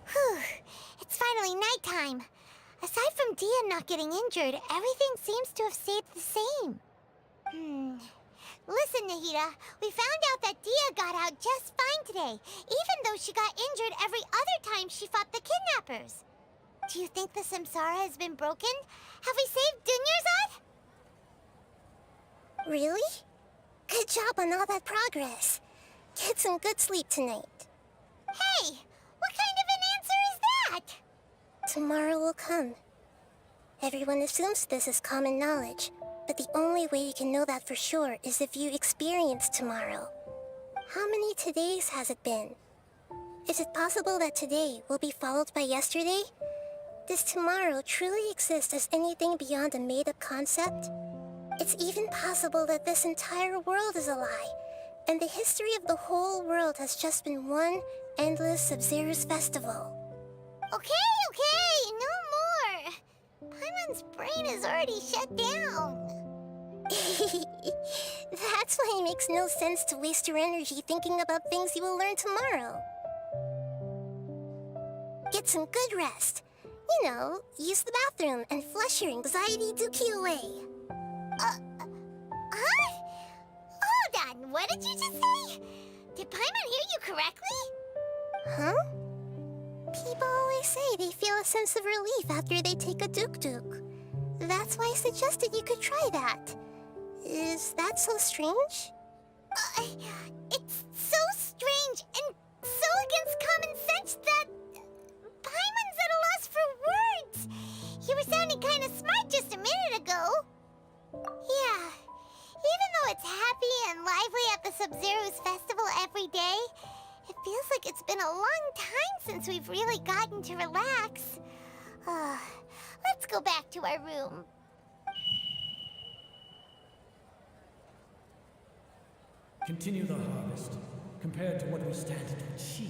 Whew. It's finally nighttime. Aside from Dia not getting injured, everything seems to have stayed the same. Listen, Nahida, we found out that Dia got out just fine today, even though she got injured every other time she fought the kidnappers. Do you think the Samsara has been broken? Have we saved Dunyarzad? Really? Good job on all that progress. Get some good sleep tonight. Hey, what kind of an answer is that? Tomorrow will come. Everyone assumes this is common knowledge, but the only way you can know that for sure is if you experience tomorrow. How many todays has it been? Is it possible that today will be followed by yesterday? Does tomorrow truly exist as anything beyond a made-up concept? It's even possible that this entire world is a lie, and the history of the whole world has just been one endless Sub-Zero's festival. Okay, no more. Paimon's brain is already shut down. That's why it makes no sense to waste your energy thinking about things you will learn tomorrow. Get some good rest. You know, use the bathroom and flush your anxiety dookie away. Huh? Hold on, what did you just say? Did Paimon hear you correctly? Huh? People always say they feel a sense of relief after they take a duk-duk. That's why I suggested you could try that. Is that so strange? It's so strange and so against common sense that Paimon's at a loss for words. You were sounding kind of smart just a minute ago. Yeah, even though it's happy and lively at the Sub-Zero's festival every day, it feels like it's been a long time since we've really gotten to relax. Let's go back to our room. Continue the harvest. Compared to what we stand to achieve,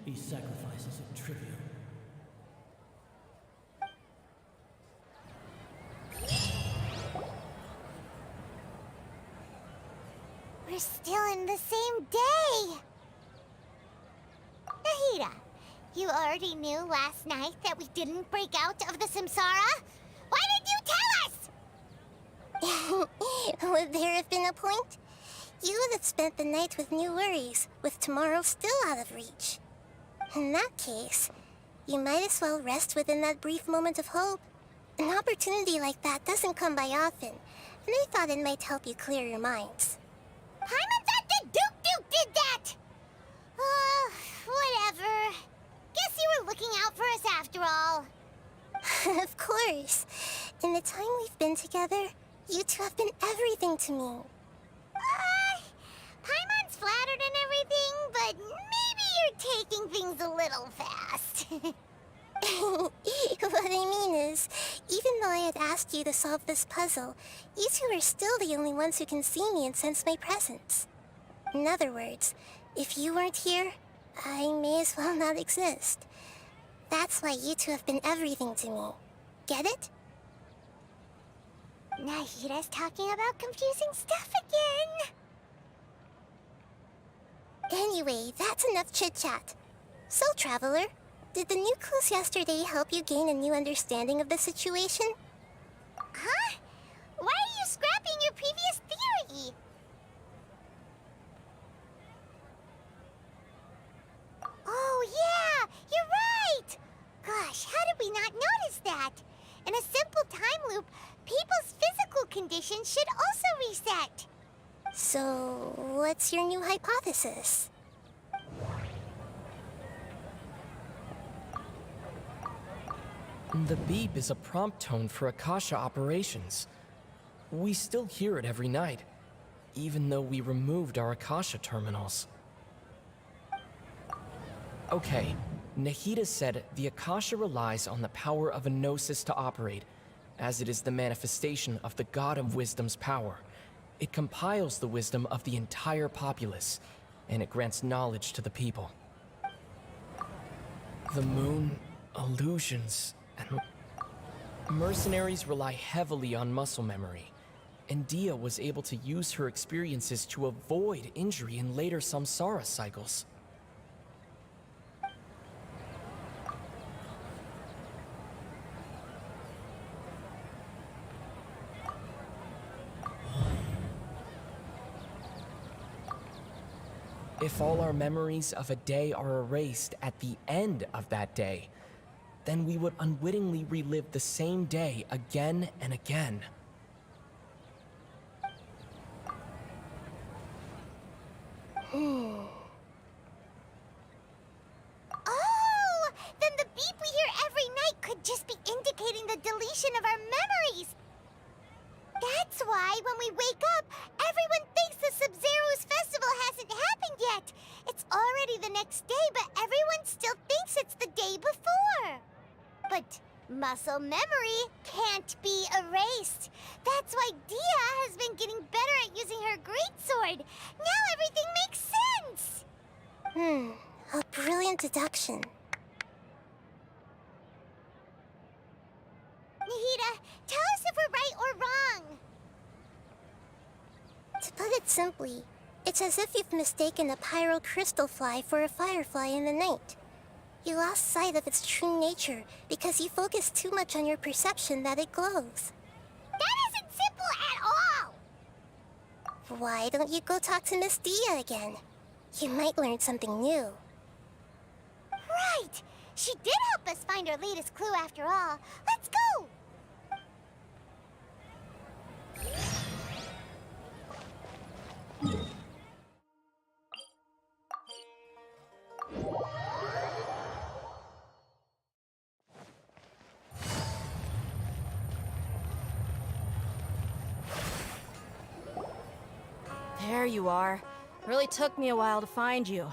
these sacrifices are trivial. We're still in the same day! Nahida, you already knew last night that we didn't break out of the Samsara? Why did you tell us? Would there have been a point? You would have spent the night with new worries, with tomorrow still out of reach. In that case, you might as well rest within that brief moment of hope. An opportunity like that doesn't come by often, and I thought it might help you clear your minds. Paimon thought the Duke did that! Whatever. Guess you were looking out for us after all. Of course. In the time we've been together, you two have been everything to me. Paimon's flattered and everything, but maybe you're taking things a little fast. What I mean is, even though I had asked you to solve this puzzle, you two are still the only ones who can see me and sense my presence. In other words, if you weren't here, I may as well not exist. That's why you two have been everything to me. Get it? Nahida's talking about confusing stuff again. Anyway, that's enough chit-chat. So, Traveler, did the new clues yesterday help you gain a new understanding of the situation? Huh? Why are you scrapping your previous theory? Oh yeah, you're right! Gosh, how did we not notice that? In a simple time loop, people's physical condition should also reset. So, what's your new hypothesis? The beep is a prompt tone for Akasha operations. We still hear it every night, even though we removed our Akasha terminals. Okay, Nahida said the Akasha relies on the power of a gnosis to operate, as it is the manifestation of the God of Wisdom's power. It compiles the wisdom of the entire populace. and it grants knowledge to the people. The moon, illusions, and mercenaries rely heavily on muscle memory, and Dia was able to use her experiences to avoid injury in later samsara cycles. If all our memories of a day are erased at the end of that day, then we would unwittingly relive the same day again and again. Oh! Then the beep we hear every night could just be indicating the deletion of our memories! That's why when we wake up, everyone thinks the Sub-Zero's festival hasn't happened yet! It's already the next day, but everyone still thinks it's the day before! But muscle memory can't be erased. That's why Dia has been getting better at using her greatsword. Now everything makes sense! A brilliant deduction. Nahida, tell us if we're right or wrong. To put it simply, it's as if you've mistaken a pyro crystal fly for a firefly in the night. You lost sight of its true nature because you focused too much on your perception that it glows. That isn't simple at all! Why don't you go talk to Miss Dia again? You might learn something new. Right! She did help us find our latest clue after all. Let's go! There you are. Really took me a while to find you.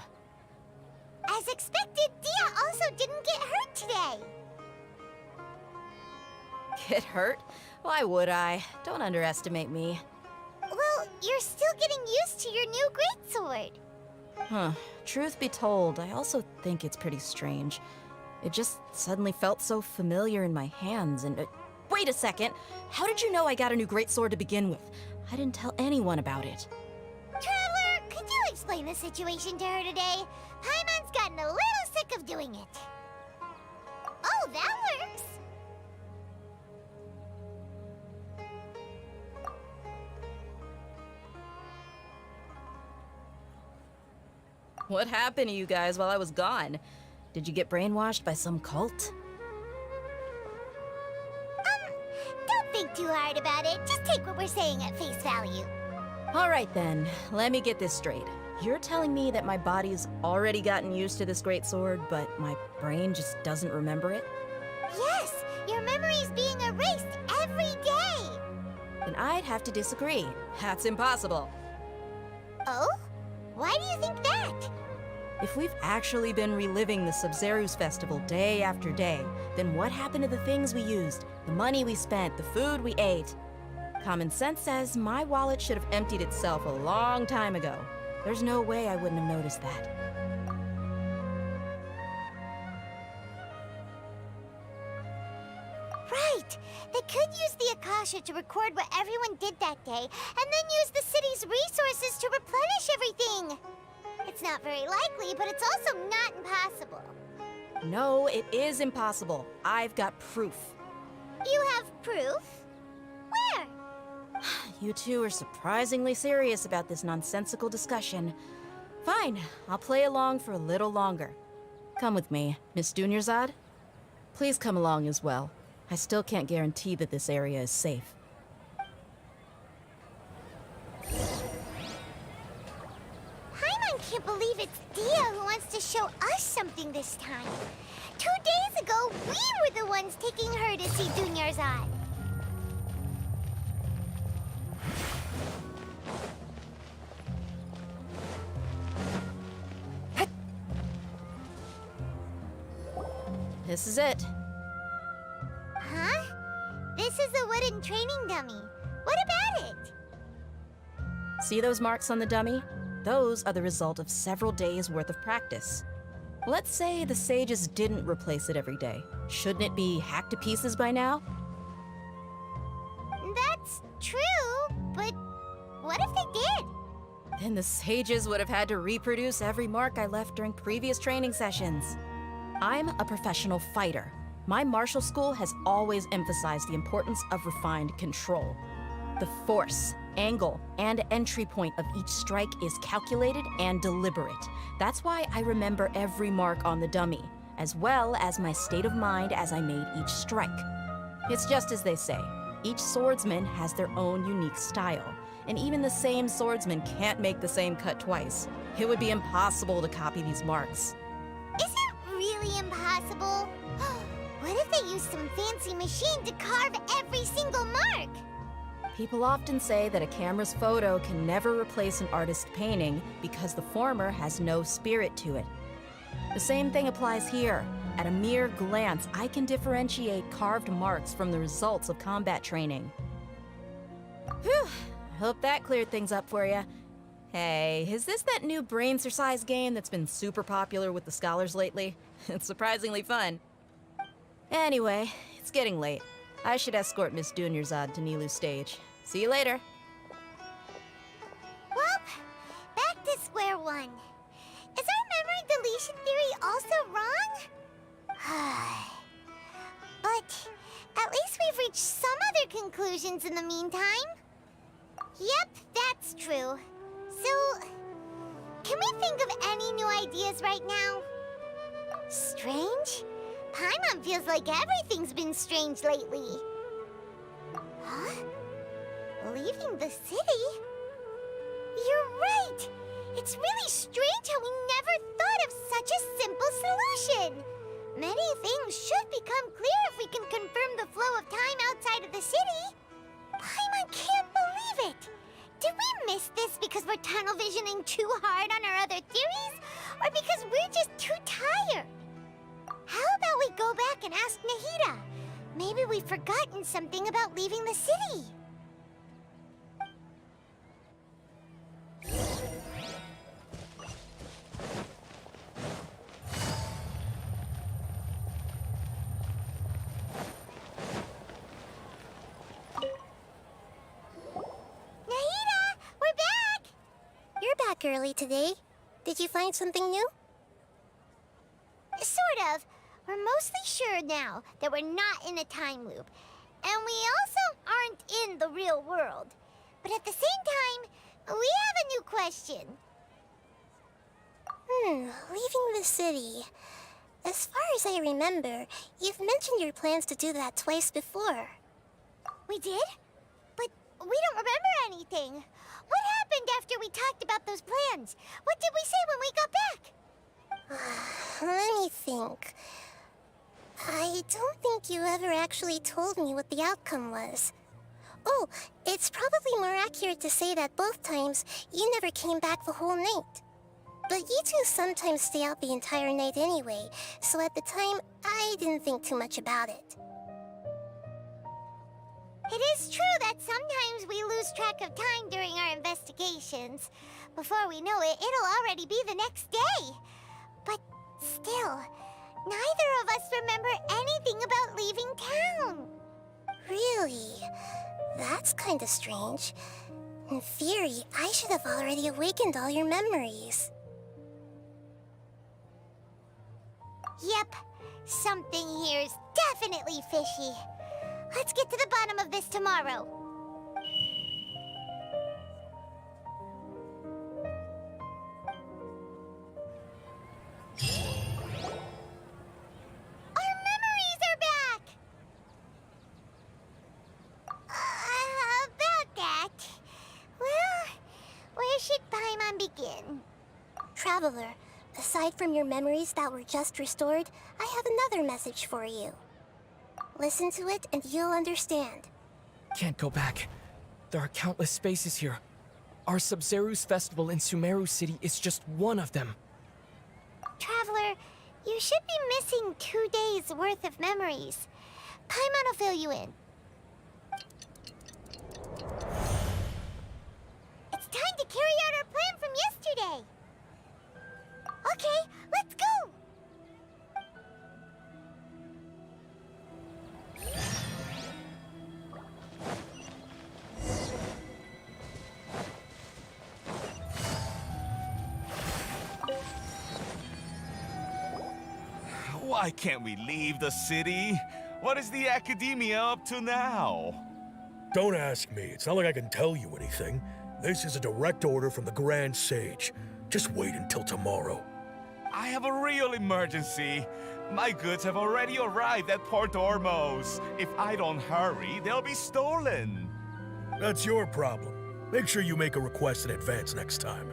As expected, Dia also didn't get hurt today. Get hurt? Why would I? Don't underestimate me. Well, you're still getting used to your new greatsword. Huh. Truth be told, I also think it's pretty strange. It just suddenly felt so familiar in my hands and... wait a second! How did you know I got a new greatsword to begin with? I didn't tell anyone about it. Traveler, could you explain the situation to her today? Paimon's gotten a little sick of doing it. Oh, that works! What happened to you guys while I was gone? Did you get brainwashed by some cult? Don't think too hard about it. Just take what we're saying at face value. Alright then, let me get this straight. You're telling me that my body's already gotten used to this greatsword, but my brain just doesn't remember it? Yes! Your memory's being erased every day! Then I'd have to disagree. That's impossible. Oh? Why do you think that? If we've actually been reliving the Sub-Zeru's festival day after day, then what happened to the things we used, the money we spent, the food we ate? Common sense says my wallet should have emptied itself a long time ago. There's no way I wouldn't have noticed that. Right! They could use the Akasha to record what everyone did that day, and then use the city's resources to replenish everything! It's not very likely, but it's also not impossible. No, it is impossible. I've got proof. You have proof? Where? You two are surprisingly serious about this nonsensical discussion. Fine, I'll play along for a little longer. Come with me, Miss Dunyarzad. Please come along as well. I still can't guarantee that this area is safe. Paimon can't believe it's Dia who wants to show us something this time. 2 days ago, we were the ones taking her to see Dunyarzad. This is it. Huh? This is a wooden training dummy. What about it? See those marks on the dummy? Those are the result of several days' worth of practice. Let's say the sages didn't replace it every day. Shouldn't it be hacked to pieces by now? That's true, but what if they did? Then the sages would have had to reproduce every mark I left during previous training sessions. I'm a professional fighter. My martial school has always emphasized the importance of refined control. The force, angle, and entry point of each strike is calculated and deliberate. That's why I remember every mark on the dummy, as well as my state of mind as I made each strike. It's just as they say, each swordsman has their own unique style, and even the same swordsman can't make the same cut twice. It would be impossible to copy these marks. Is it really impossible? What if they used some fancy machine to carve every single mark? People often say that a camera's photo can never replace an artist's painting because the former has no spirit to it. The same thing applies here. At a mere glance, I can differentiate carved marks from the results of combat training. Whew, hope that cleared things up for you. Hey, is this that new brain exercise game that's been super popular with the scholars lately? It's surprisingly fun. Anyway, it's getting late. I should escort Miss Dunyarzad to Nilu's stage. See you later. Well, back to square one. Is our memory deletion theory also wrong? But at least we've reached some other conclusions in the meantime. Yep, that's true. So, can we think of any new ideas right now? Strange? Paimon feels like everything's been strange lately. Huh? Leaving the city? You're right! It's really strange how we never thought of such a simple solution! Many things should become clear if we can confirm the flow of time outside of the city. Paimon can't believe it! Did we miss this because we're tunnel visioning too hard on our other theories? Or because we're just too tired? How about we go back and ask Nahida? Maybe we've forgotten something about leaving the city. Nahida, we're back! You're back early today. Did you find something new? Sort of. We're mostly sure now that we're not in a time loop. And we also aren't in the real world. But at the same time, we have a new question. Leaving the city. As far as I remember, you've mentioned your plans to do that twice before. We did? But we don't remember anything. What happened after we talked about those plans? What did we say when we got back? Let me think. I don't think you ever actually told me what the outcome was. Oh, it's probably more accurate to say that both times you never came back the whole night. But you two sometimes stay out the entire night anyway, so at the time, I didn't think too much about it. It is true that sometimes we lose track of time during our investigations. Before we know it, it'll already be the next day. But still, neither of us remember anything about leaving town. Really? That's kinda strange. In theory, I should have already awakened all your memories. Yep, something here's definitely fishy. Let's get to the bottom of this tomorrow. Our memories are back! About that... Well, where should Paimon begin? Traveler, aside from your memories that were just restored, I have another message for you. Listen to it and you'll understand. Can't go back. There are countless spaces here. Our Sub-Zeru's festival in Sumeru City is just one of them. Traveler, you should be missing 2 days' worth of memories. Paimon will fill you in. It's time to carry out our plan from yesterday. Okay, let's go! Why can't we leave the city? What is the Academia up to now? Don't ask me. It's not like I can tell you anything. This is a direct order from the Grand Sage. Just wait until tomorrow. I have a real emergency. My goods have already arrived at Port Ormos. If I don't hurry, they'll be stolen. That's your problem. Make sure you make a request in advance next time.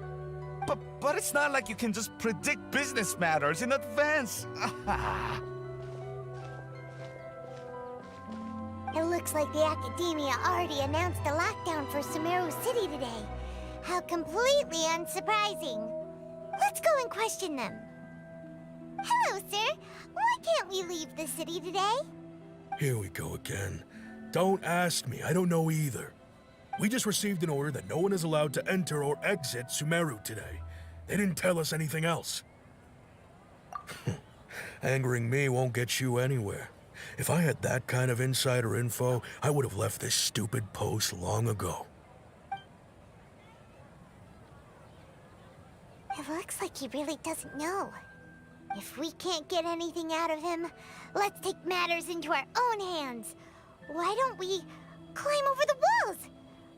But it's not like you can just predict business matters in advance. It looks like the Academia already announced a lockdown for Sumeru City today. How completely unsurprising. Let's go and question them. Hello, sir. Why can't we leave the city today? Here we go again. Don't ask me. I don't know either. We just received an order that no one is allowed to enter or exit Sumeru today. They didn't tell us anything else. Angering me won't get you anywhere. If I had that kind of insider info, I would have left this stupid post long ago. It looks like he really doesn't know. If we can't get anything out of him, let's take matters into our own hands. Why don't we climb over the walls?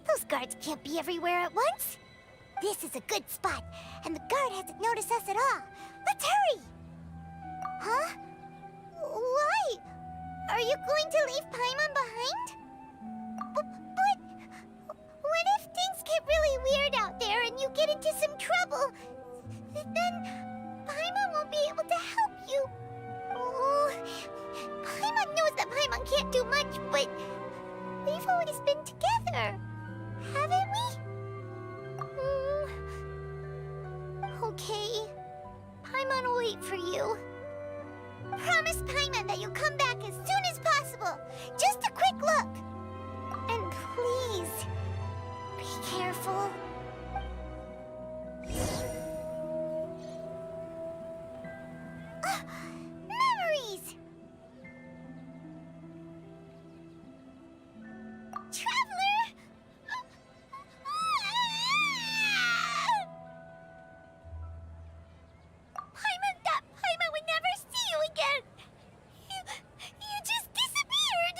Those guards can't be everywhere at once. This is a good spot, and the guard hasn't noticed us at all. Let's hurry! Huh? Why? Are you going to leave Paimon behind? But what if things get really weird out there and you get into some trouble? Then Paimon won't be able to help you. Oh, Paimon knows that Paimon can't do much, but we've always been together, haven't we? Okay. Paimon will wait for you. Promise Paimon that you'll come back as soon as possible. Just a quick look. And please, be careful. Memories! Traveler! Paimon, that Paimon would never see you again! You just disappeared!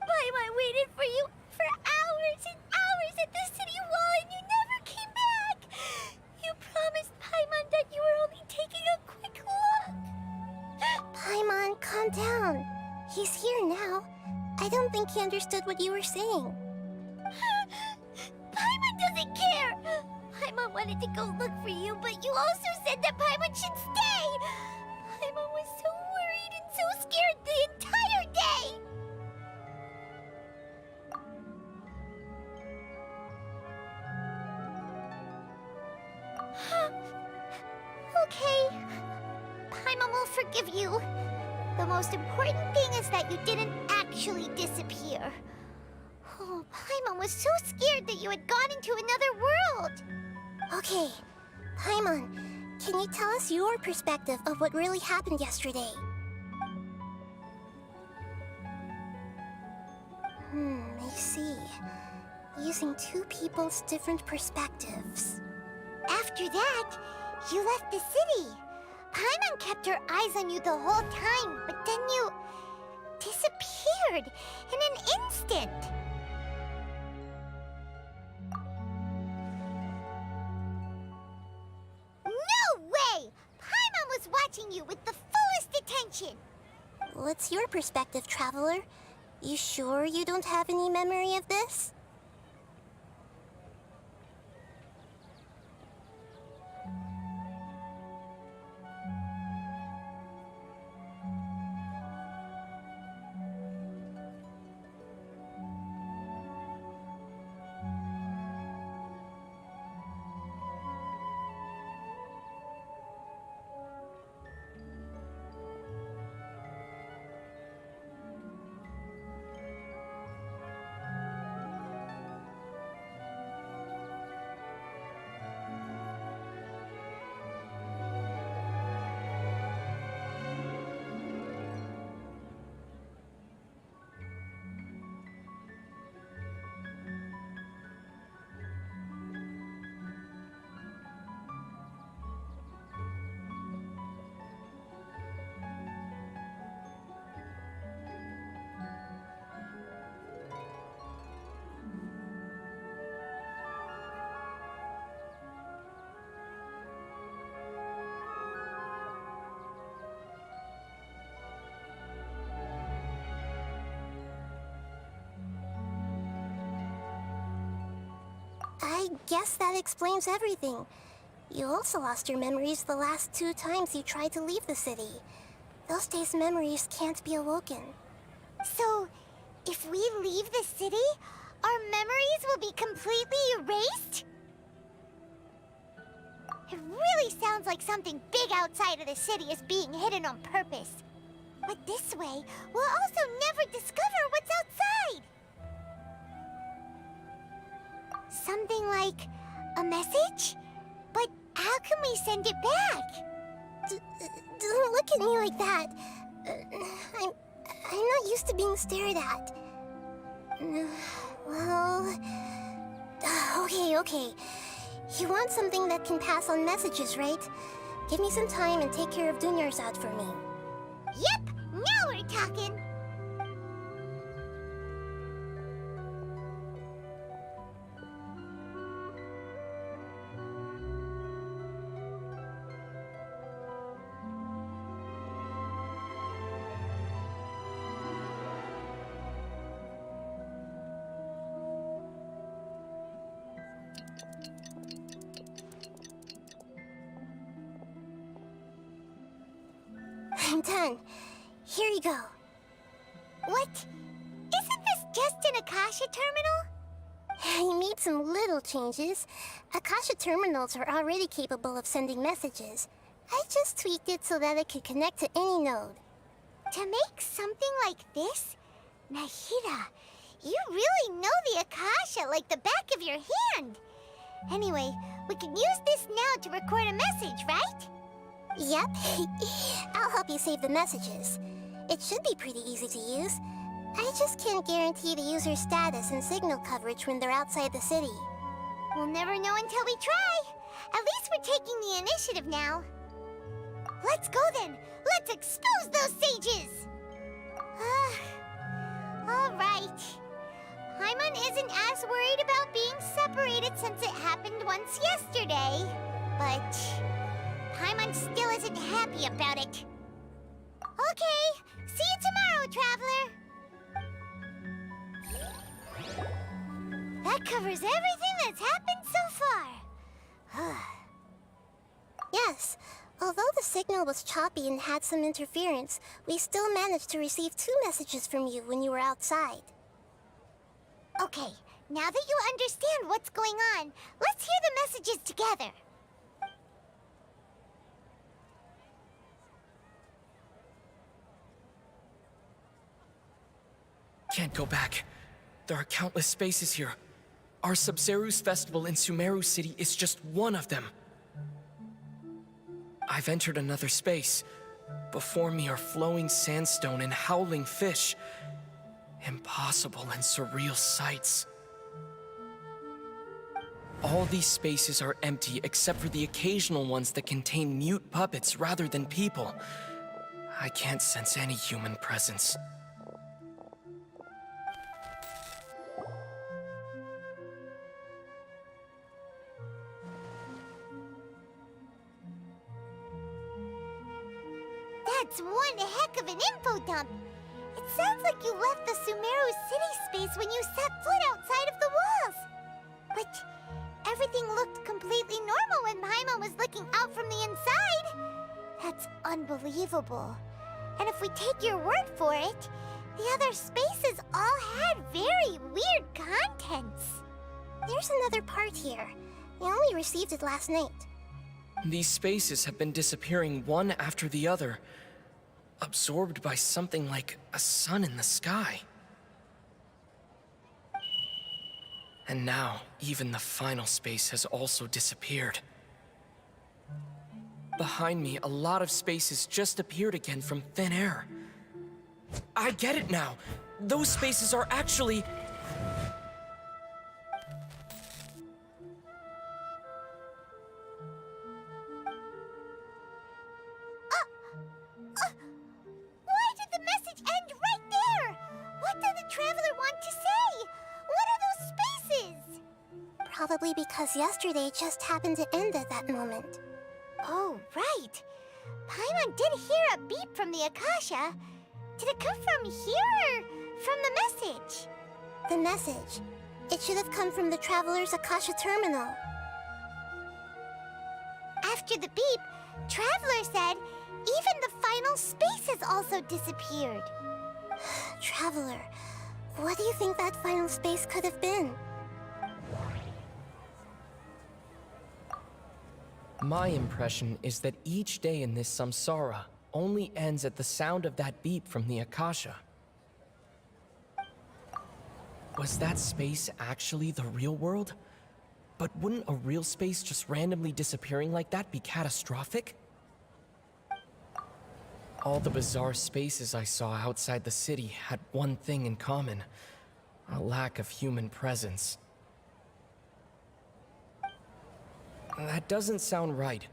Paimon waited for you for hours and hours at the city wall and you never came back! You promised Paimon that you were only taking a quick look! Paimon, calm down. He's here now. I don't think he understood what you were saying. Paimon doesn't care! Paimon wanted to go look for you, but you also said that Paimon should stay! Paimon was so worried and so scared the entire day! Okay. Paimon will forgive you. The most important thing is that you didn't actually disappear. Oh, Paimon was so scared that you had gone into another world! Okay, Paimon, can you tell us your perspective of what really happened yesterday? I see. Using two people's different perspectives. After that, you left the city. Paimon kept her eyes on you the whole time, but then you disappeared in an instant. No way! Paimon was watching you with the fullest attention. What's your perspective, Traveler? You sure you don't have any memory of this? I guess that explains everything. You also lost your memories the last 2 times you tried to leave the city. Those days' memories can't be awoken. So, if we leave the city, our memories will be completely erased? It really sounds like something big outside of the city is being hidden on purpose. But this way, we'll also never discover what's outside. Something like a message? But how can we send it back? Don't look at me like that. I'm not used to being stared at. Well... Okay. You want something that can pass on messages, right? Give me some time and take care of Dunyarzad for me. Yep! Now we're talking! I'm done. Here you go. What? Isn't this just an Akasha terminal? You made some little changes. Akasha terminals are already capable of sending messages. I just tweaked it so that it could connect to any node. To make something like this? Nahida, you really know the Akasha like the back of your hand. Anyway, we can use this now to record a message, right? Yep. I'll help you save the messages. It should be pretty easy to use. I just can't guarantee the user's status and signal coverage when they're outside the city. We'll never know until we try. At least we're taking the initiative now. Let's go then. Let's expose those sages. All right. Paimon isn't as worried about being separated since it happened once yesterday. But Paimon still isn't happy about it. Okay, see you tomorrow, Traveler. That covers everything that's happened so far. Yes, although the signal was choppy and had some interference, we still managed to receive 2 messages from you when you were outside. Okay, now that you understand what's going on, let's hear the messages together. Can't go back. There are countless spaces here. Our Sub-Zeru's festival in Sumeru City is just one of them. I've entered another space. Before me are flowing sandstone and howling fish. Impossible and surreal sights. All these spaces are empty except for the occasional ones that contain mute puppets rather than people. I can't sense any human presence. That's one heck of an info dump. It sounds like you left the Sumeru city space when you set foot outside of the walls. But everything looked completely normal when Paimon was looking out from the inside. That's unbelievable. And if we take your word for it, the other spaces all had very weird contents. There's another part here. We only received it last night. These spaces have been disappearing one after the other, absorbed by something like a sun in the sky. And now, even the final space has also disappeared. Behind me, a lot of spaces just appeared again from thin air. I get it now! Those spaces are actually... Why did the message end right there? What did the Traveler want to say? What are those spaces? Probably because yesterday just happened to end at that moment. Oh, right. Paimon did hear a beep from the Akasha. Did it come from here or from the message? The message. It should have come from the Traveler's Akasha terminal. After the beep, Traveler said even the final space has also disappeared. Traveler, what do you think that final space could have been? My impression is that each day in this samsara only ends at the sound of that beep from the Akasha. Was that space actually the real world? But wouldn't a real space just randomly disappearing like that be catastrophic? All the bizarre spaces I saw outside the city had one thing in common: a lack of human presence. That doesn't sound right.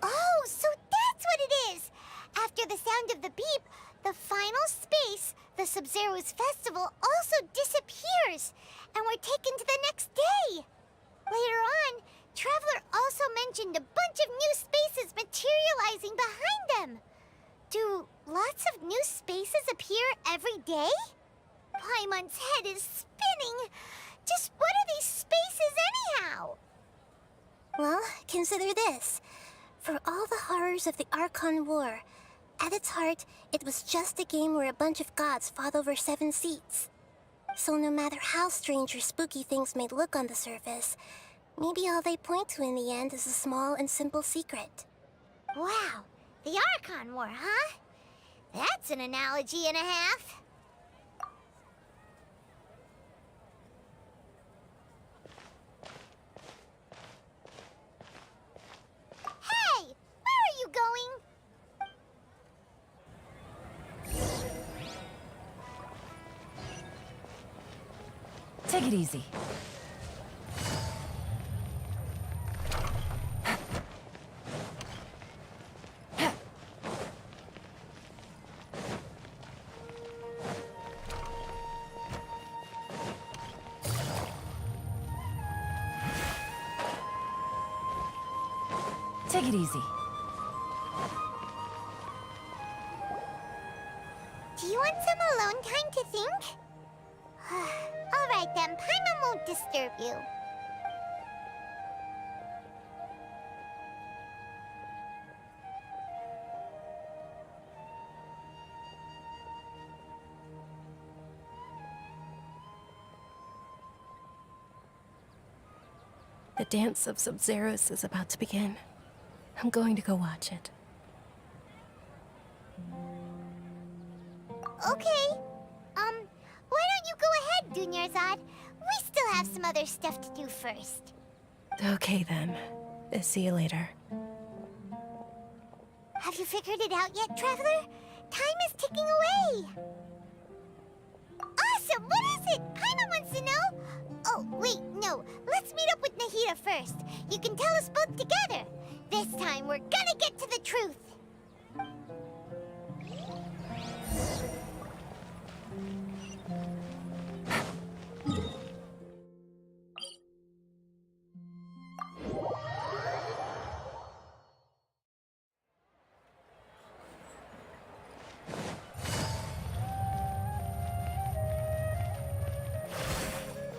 Oh, so that's what it is! After the sound of the beep, the final space, the Sub-Zero's festival, also disappears, and we're taken to the next day. Later on, Traveler also mentioned a bunch of new spaces materializing behind them. Do lots of new spaces appear every day? Paimon's head is spinning. Just what are these spaces anyhow? Well, consider this. For all the horrors of the Archon War, at its heart, it was just a game where a bunch of gods fought over 7 seats. So no matter how strange or spooky things may look on the surface, maybe all they point to in the end is a small and simple secret. Wow, the Archon War, huh? That's an analogy and a half. Hey, where are you going? Take it easy. Take it easy. Do you want some alone time to think? All right then, Paimon won't disturb you. The dance of Sub-Zeros is about to begin. I'm going to go watch it. Okay. Why don't you go ahead, Dunyarzad? We still have some other stuff to do first. Okay then. See you later. Have you figured it out yet, Traveler? Time is ticking away. Awesome! What is it? Paimon wants to know. Oh, wait, no. Let's meet up with Nahida first. You can tell us both together. This time, we're gonna get to the truth.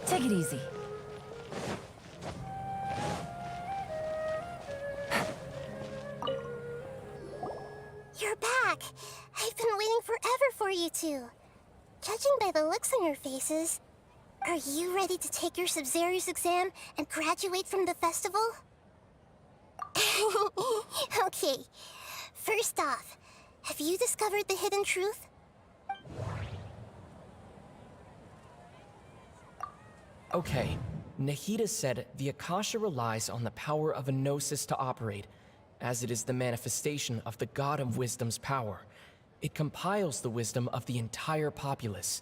Take it easy. You're back! I've been waiting forever for you two. Judging by the looks on your faces, are you ready to take your Sub-Zero's exam and graduate from the festival? Okay, first off, have you discovered the hidden truth? Okay, Nahida said the Akasha relies on the power of a gnosis to operate, as it is the manifestation of the God of Wisdom's power. It compiles the wisdom of the entire populace,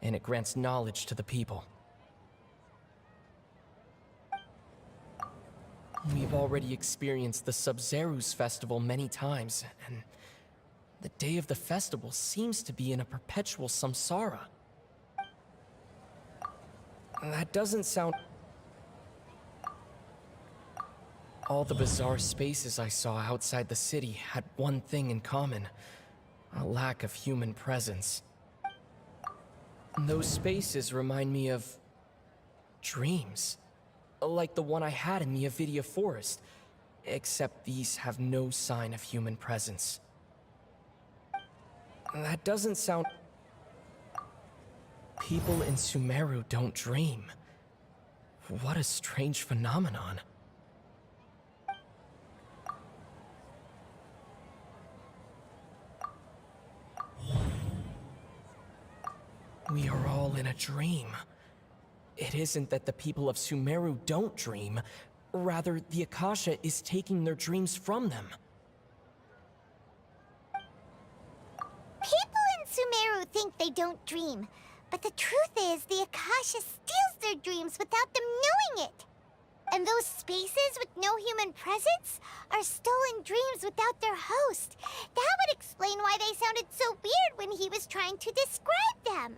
and it grants knowledge to the people. We've already experienced the Sub-Zero's festival many times, and the day of the festival seems to be in a perpetual samsara. That doesn't sound... All the bizarre spaces I saw outside the city had one thing in common: a lack of human presence. Those spaces remind me of dreams. Like the one I had in the Avidia Forest. Except these have no sign of human presence. That doesn't sound... People in Sumeru don't dream. What a strange phenomenon. We are all in a dream. It isn't that the people of Sumeru don't dream. Rather, the Akasha is taking their dreams from them. People in Sumeru think they don't dream, but the truth is the Akasha steals their dreams without them knowing it. And those spaces with no human presence are stolen dreams without their host. That would explain why they sounded so weird when he was trying to describe them.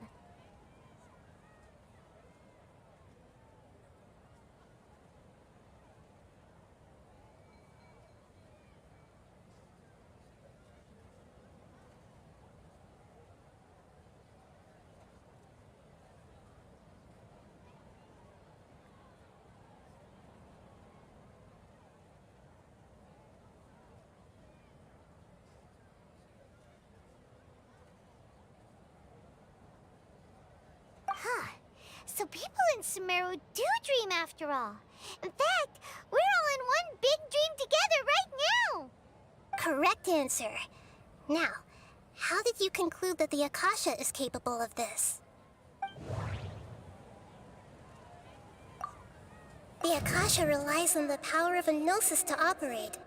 So people in Sumeru do dream after all. In fact, we're all in one big dream together right now. Correct answer. Now, how did you conclude that the Akasha is capable of this? The Akasha relies on the power of a gnosis to operate.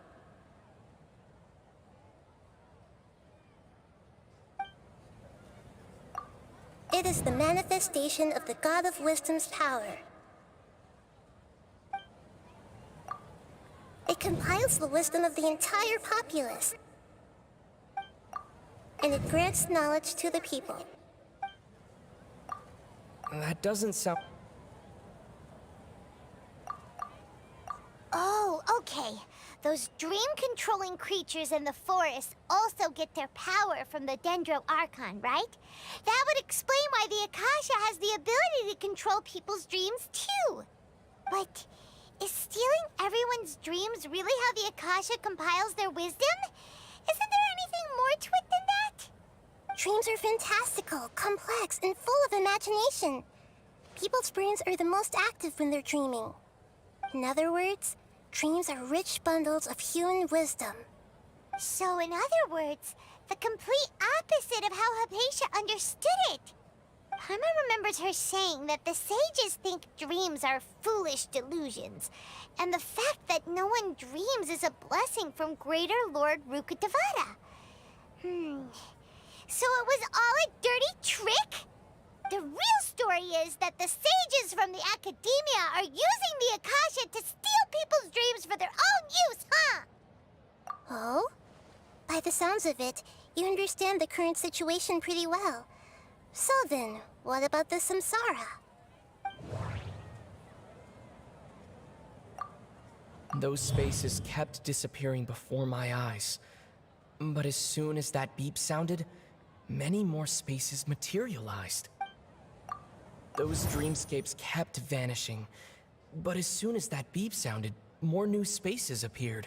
It is the manifestation of the God of Wisdom's power. It compiles the wisdom of the entire populace, and it grants knowledge to the people. That doesn't sound... Oh, okay. Those dream-controlling creatures in the forest also get their power from the Dendro Archon, right? That would explain why the Akasha has the ability to control people's dreams, too. But is stealing everyone's dreams really how the Akasha compiles their wisdom? Isn't there anything more to it than that? Dreams are fantastical, complex, and full of imagination. People's brains are the most active when they're dreaming. In other words, dreams are rich bundles of human wisdom. So in other words, the complete opposite of how Hypatia understood it. Paimon remembers her saying that the sages think dreams are foolish delusions, and the fact that no one dreams is a blessing from Greater Lord Rukkhadevata. So it was all a dirty trick? The real story is that the sages from the Academia are using the Akasha to steal people's dreams for their own use, huh? Oh? By the sounds of it, you understand the current situation pretty well. So then, what about the Samsara? Those spaces kept disappearing before my eyes. But as soon as that beep sounded, many more spaces materialized. Those dreamscapes kept vanishing, but as soon as that beep sounded, more new spaces appeared.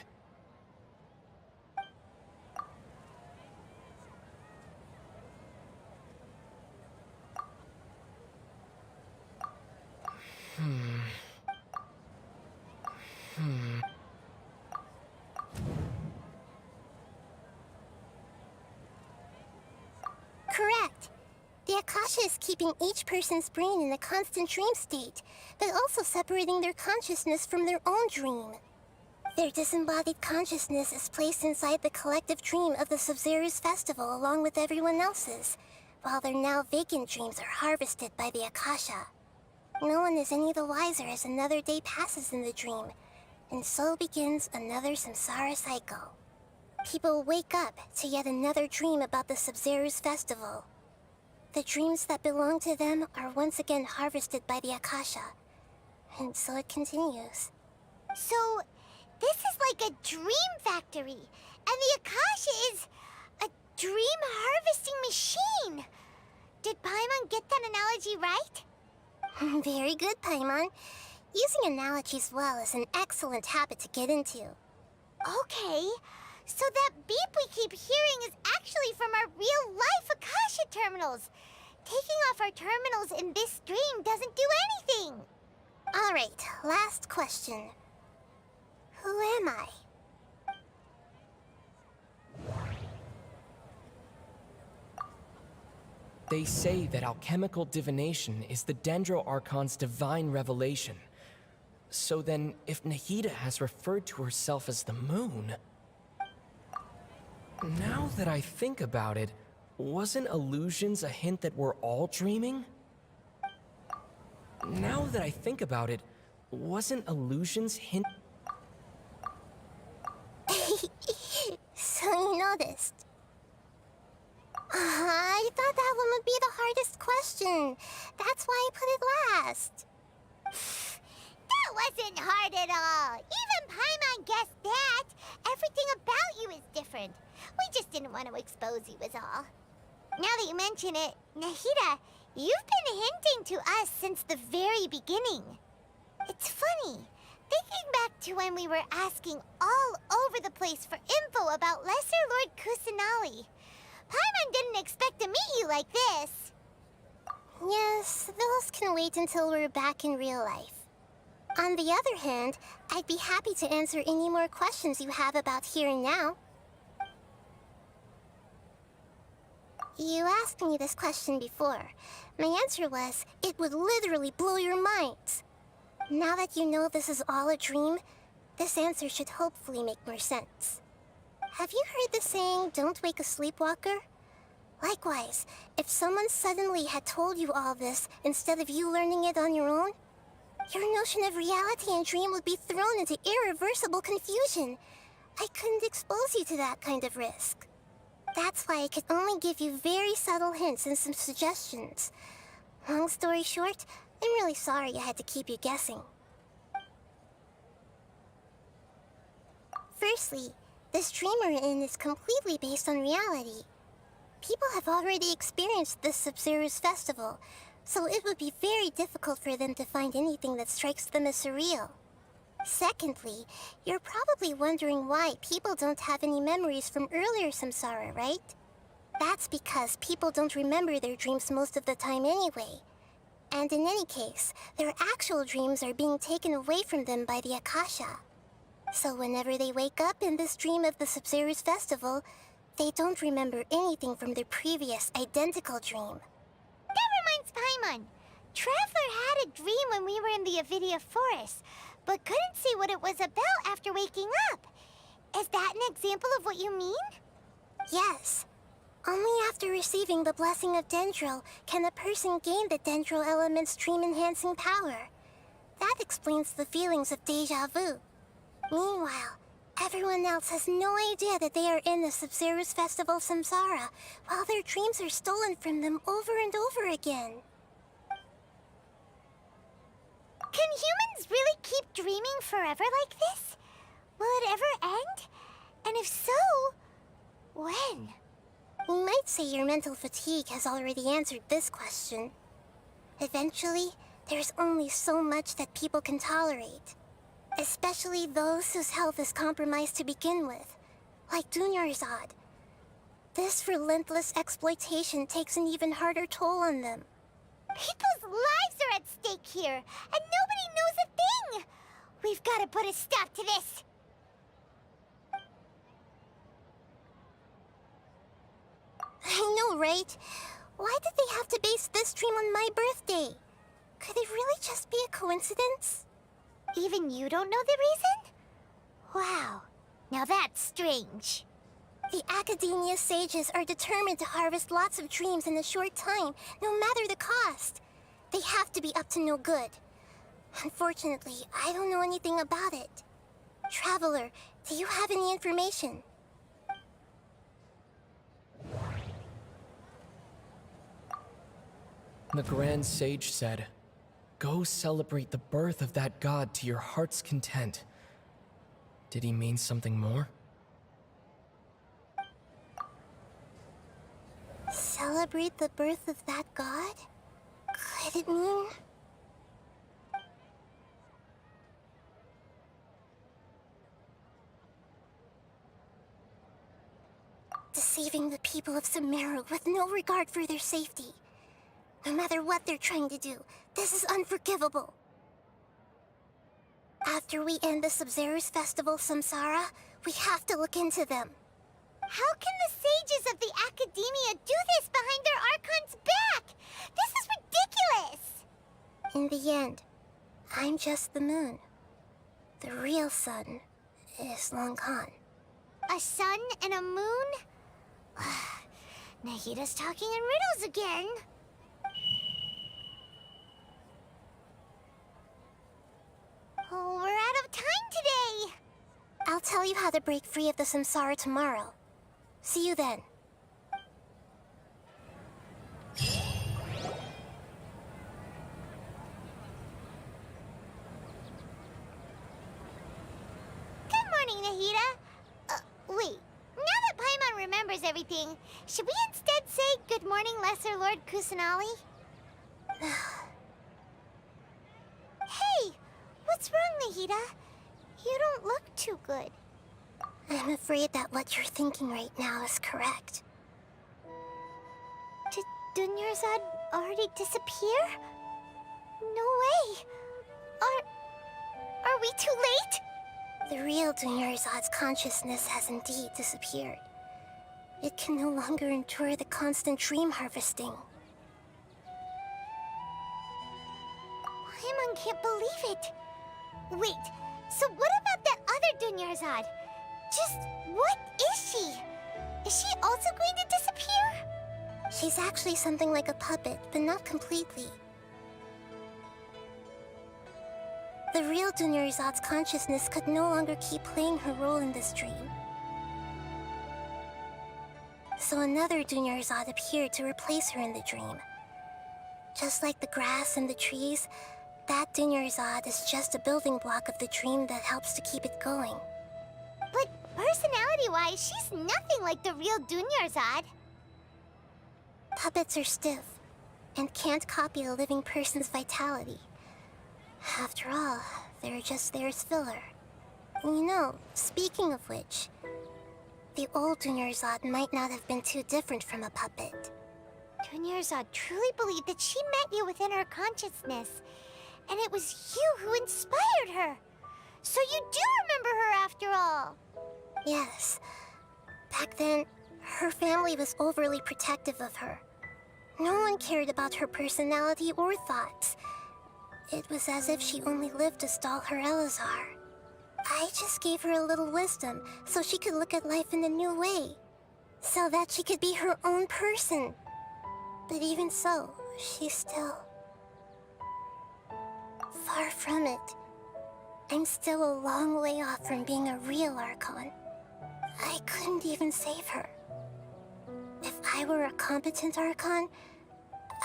Correct. The Akasha is keeping each person's brain in a constant dream state, but also separating their consciousness from their own dream. Their disembodied consciousness is placed inside the collective dream of the Sub-Zero's festival along with everyone else's, while their now vacant dreams are harvested by the Akasha. No one is any the wiser as another day passes in the dream, and so begins another samsara cycle. People wake up to yet another dream about the Sub-Zero's festival. The dreams that belong to them are once again harvested by the Akasha, and so it continues. So, this is like a dream factory, and the Akasha is a dream harvesting machine. Did Paimon get that analogy right? Very good, Paimon. Using analogies well is an excellent habit to get into. Okay, so that beep we keep hearing is actually from our real-life Akasha terminals. Taking off our terminals in this stream doesn't do anything. All right, last question. Who am I? They say that alchemical divination is the Dendro Archon's divine revelation. So then, if Nahida has referred to herself as the moon... Now that I think about it, wasn't illusions a hint that we're all dreaming? Now that I think about it, wasn't illusions hint... So you noticed. I thought that one would be the hardest question. That's why I put it last. That wasn't hard at all. Even Paimon guessed that. Everything about you is different. We just didn't want to expose you is all. Now that you mention it, Nahida, you've been hinting to us since the very beginning. It's funny. Thinking back to when we were asking all over the place for info about Lesser Lord Kusanali. Paimon didn't expect to meet you like this. Yes, those can wait until we're back in real life. On the other hand, I'd be happy to answer any more questions you have about here and now. You asked me this question before. My answer was, it would literally blow your minds. Now that you know this is all a dream, this answer should hopefully make more sense. Have you heard the saying, don't wake a sleepwalker? Likewise, if someone suddenly had told you all this instead of you learning it on your own, your notion of reality and dream would be thrown into irreversible confusion. I couldn't expose you to that kind of risk. That's why I could only give you very subtle hints and some suggestions. Long story short, I'm really sorry I had to keep you guessing. Firstly, this dream we're in is completely based on reality. People have already experienced this Sub-Zero's festival, so it would be very difficult for them to find anything that strikes them as surreal. Secondly, you're probably wondering why people don't have any memories from earlier samsara, right? That's because people don't remember their dreams most of the time anyway. And in any case, their actual dreams are being taken away from them by the Akasha. So whenever they wake up in this dream of the Sub-Zero's festival, they don't remember anything from their previous identical dream. That reminds Paimon. Traveler had a dream when we were in the Avidia Forest, but couldn't see what it was about after waking up. Is that an example of what you mean? Yes. Only after receiving the blessing of Dendro can a person gain the Dendro element's dream-enhancing power. That explains the feelings of déjà vu. Meanwhile, everyone else has no idea that they are in the Sub-Zero's Festival Samsara, while their dreams are stolen from them over and over again. Can humans really keep dreaming forever like this? Will it ever end? And if so, when? You might say your mental fatigue has already answered this question. Eventually, there's only so much that people can tolerate. Especially those whose health is compromised to begin with, like Dunyarzad. This relentless exploitation takes an even harder toll on them. People's lives are at stake here, and nobody knows a thing! We've got to put a stop to this! I know, right? Why did they have to base this dream on my birthday? Could it really just be a coincidence? Even you don't know the reason? Wow, now that's strange. The Academia sages are determined to harvest lots of dreams in a short time, no matter the cost. They have to be up to no good. Unfortunately, I don't know anything about it. Traveler, do you have any information? The Grand Sage said, "Go celebrate the birth of that god to your heart's content." Did he mean something more? Celebrate celebrate the birth of that god? Could it mean... deceiving the people of Sumeru with no regard for their safety? No matter what they're trying to do, this is unforgivable. After we end the Sub-Zero's festival, Samsara, we have to look into them. How can the sages of the Academia do this behind their Archon's back? This is ridiculous! In the end, I'm just the moon. The real sun is long gone. A sun and a moon? Nahida's talking in riddles again. Oh, we're out of time today! I'll tell you how to break free of the samsara tomorrow. See you then. Good morning, Nahida. Wait. Now that Paimon remembers everything, should we instead say good morning, Lesser Lord Kusanali? Hey! What's wrong, Nahida? You don't look too good. I'm afraid that what you're thinking right now is correct. Did Dunyarzad already disappear? No way! Are we too late? The real Dunyarzad's consciousness has indeed disappeared. It can no longer endure the constant dream harvesting. Paimon can't believe it. Wait, so what about that other Dunyarzad? Just what is she? Is she also going to disappear? She's actually something like a puppet, but not completely. The real Dunyarzad's consciousness could no longer keep playing her role in this dream. So another Dunyarzad appeared to replace her in the dream. Just like the grass and the trees, that Dunyarzad is just a building block of the dream that helps to keep it going. But personality-wise, she's nothing like the real Dunyarzad. Puppets are stiff, and can't copy a living person's vitality. After all, they're just there as filler. You know, speaking of which, the old Dunyarzad might not have been too different from a puppet. Dunyarzad truly believed that she met you within her consciousness, and it was you who inspired her. So you do remember her after all. Yes. Back then, her family was overly protective of her. No one cared about her personality or thoughts. It was as if she only lived to stall her Elazar. I just gave her a little wisdom so she could look at life in a new way. So that she could be her own person. But even so, she's still... far from it. I'm still a long way off from being a real Archon. I couldn't even save her. If I were a competent Archon,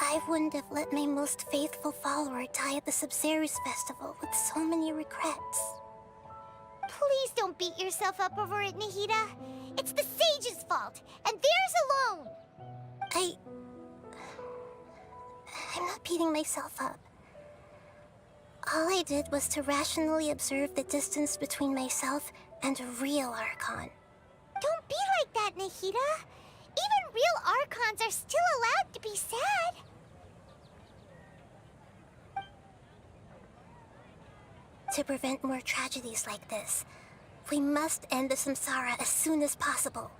I wouldn't have let my most faithful follower die at the Sub-Zero's festival with so many regrets. Please don't beat yourself up over it, Nahida. It's the sage's fault, and theirs alone. I'm not beating myself up. All I did was to rationally observe the distance between myself and a real Archon. Don't be like that, Nahida. Even real Archons are still allowed to be sad. To prevent more tragedies like this, we must end the samsara as soon as possible.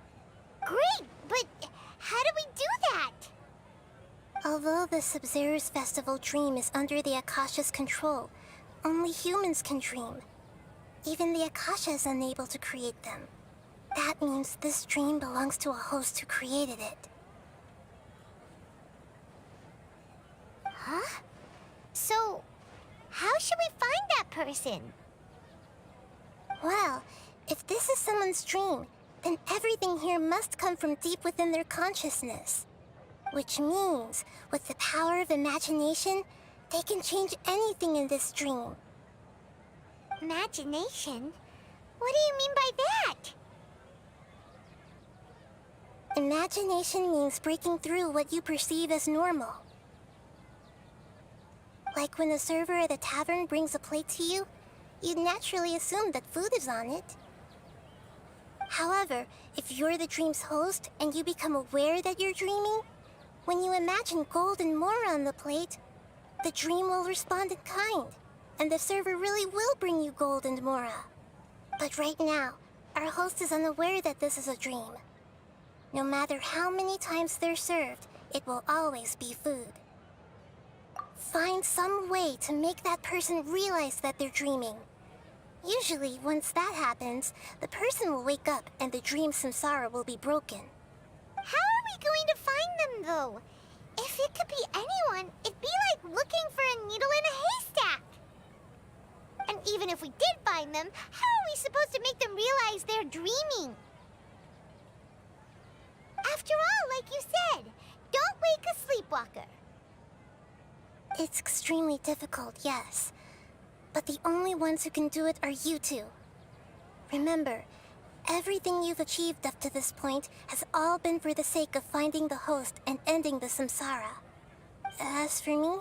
Great, but how do we do that? Although the Sub-Zero's festival dream is under the Akasha's control, only humans can dream. Even the Akasha is unable to create them. That means this dream belongs to a host who created it. Huh? So, how should we find that person? Well, if this is someone's dream, then everything here must come from deep within their consciousness. Which means, with the power of imagination, they can change anything in this dream. Imagination? What do you mean by that? Imagination means breaking through what you perceive as normal. Like when a server at a tavern brings a plate to you, you'd naturally assume that food is on it. However, if you're the dream's host and you become aware that you're dreaming, when you imagine gold and more on the plate, the dream will respond in kind, and the server really will bring you gold and mora. But right now, our host is unaware that this is a dream. No matter how many times they're served, it will always be food. Find some way to make that person realize that they're dreaming. Usually, once that happens, the person will wake up and the dream samsara will be broken. How are we going to find them, though? If it could be anyone, it'd be like looking for a needle in a haystack. And even if we did find them, how are we supposed to make them realize they're dreaming? After all, like you said, don't wake a sleepwalker. It's extremely difficult, yes. But the only ones who can do it are you two. Remember, everything you've achieved up to this point has all been for the sake of finding the host and ending the samsara. As for me,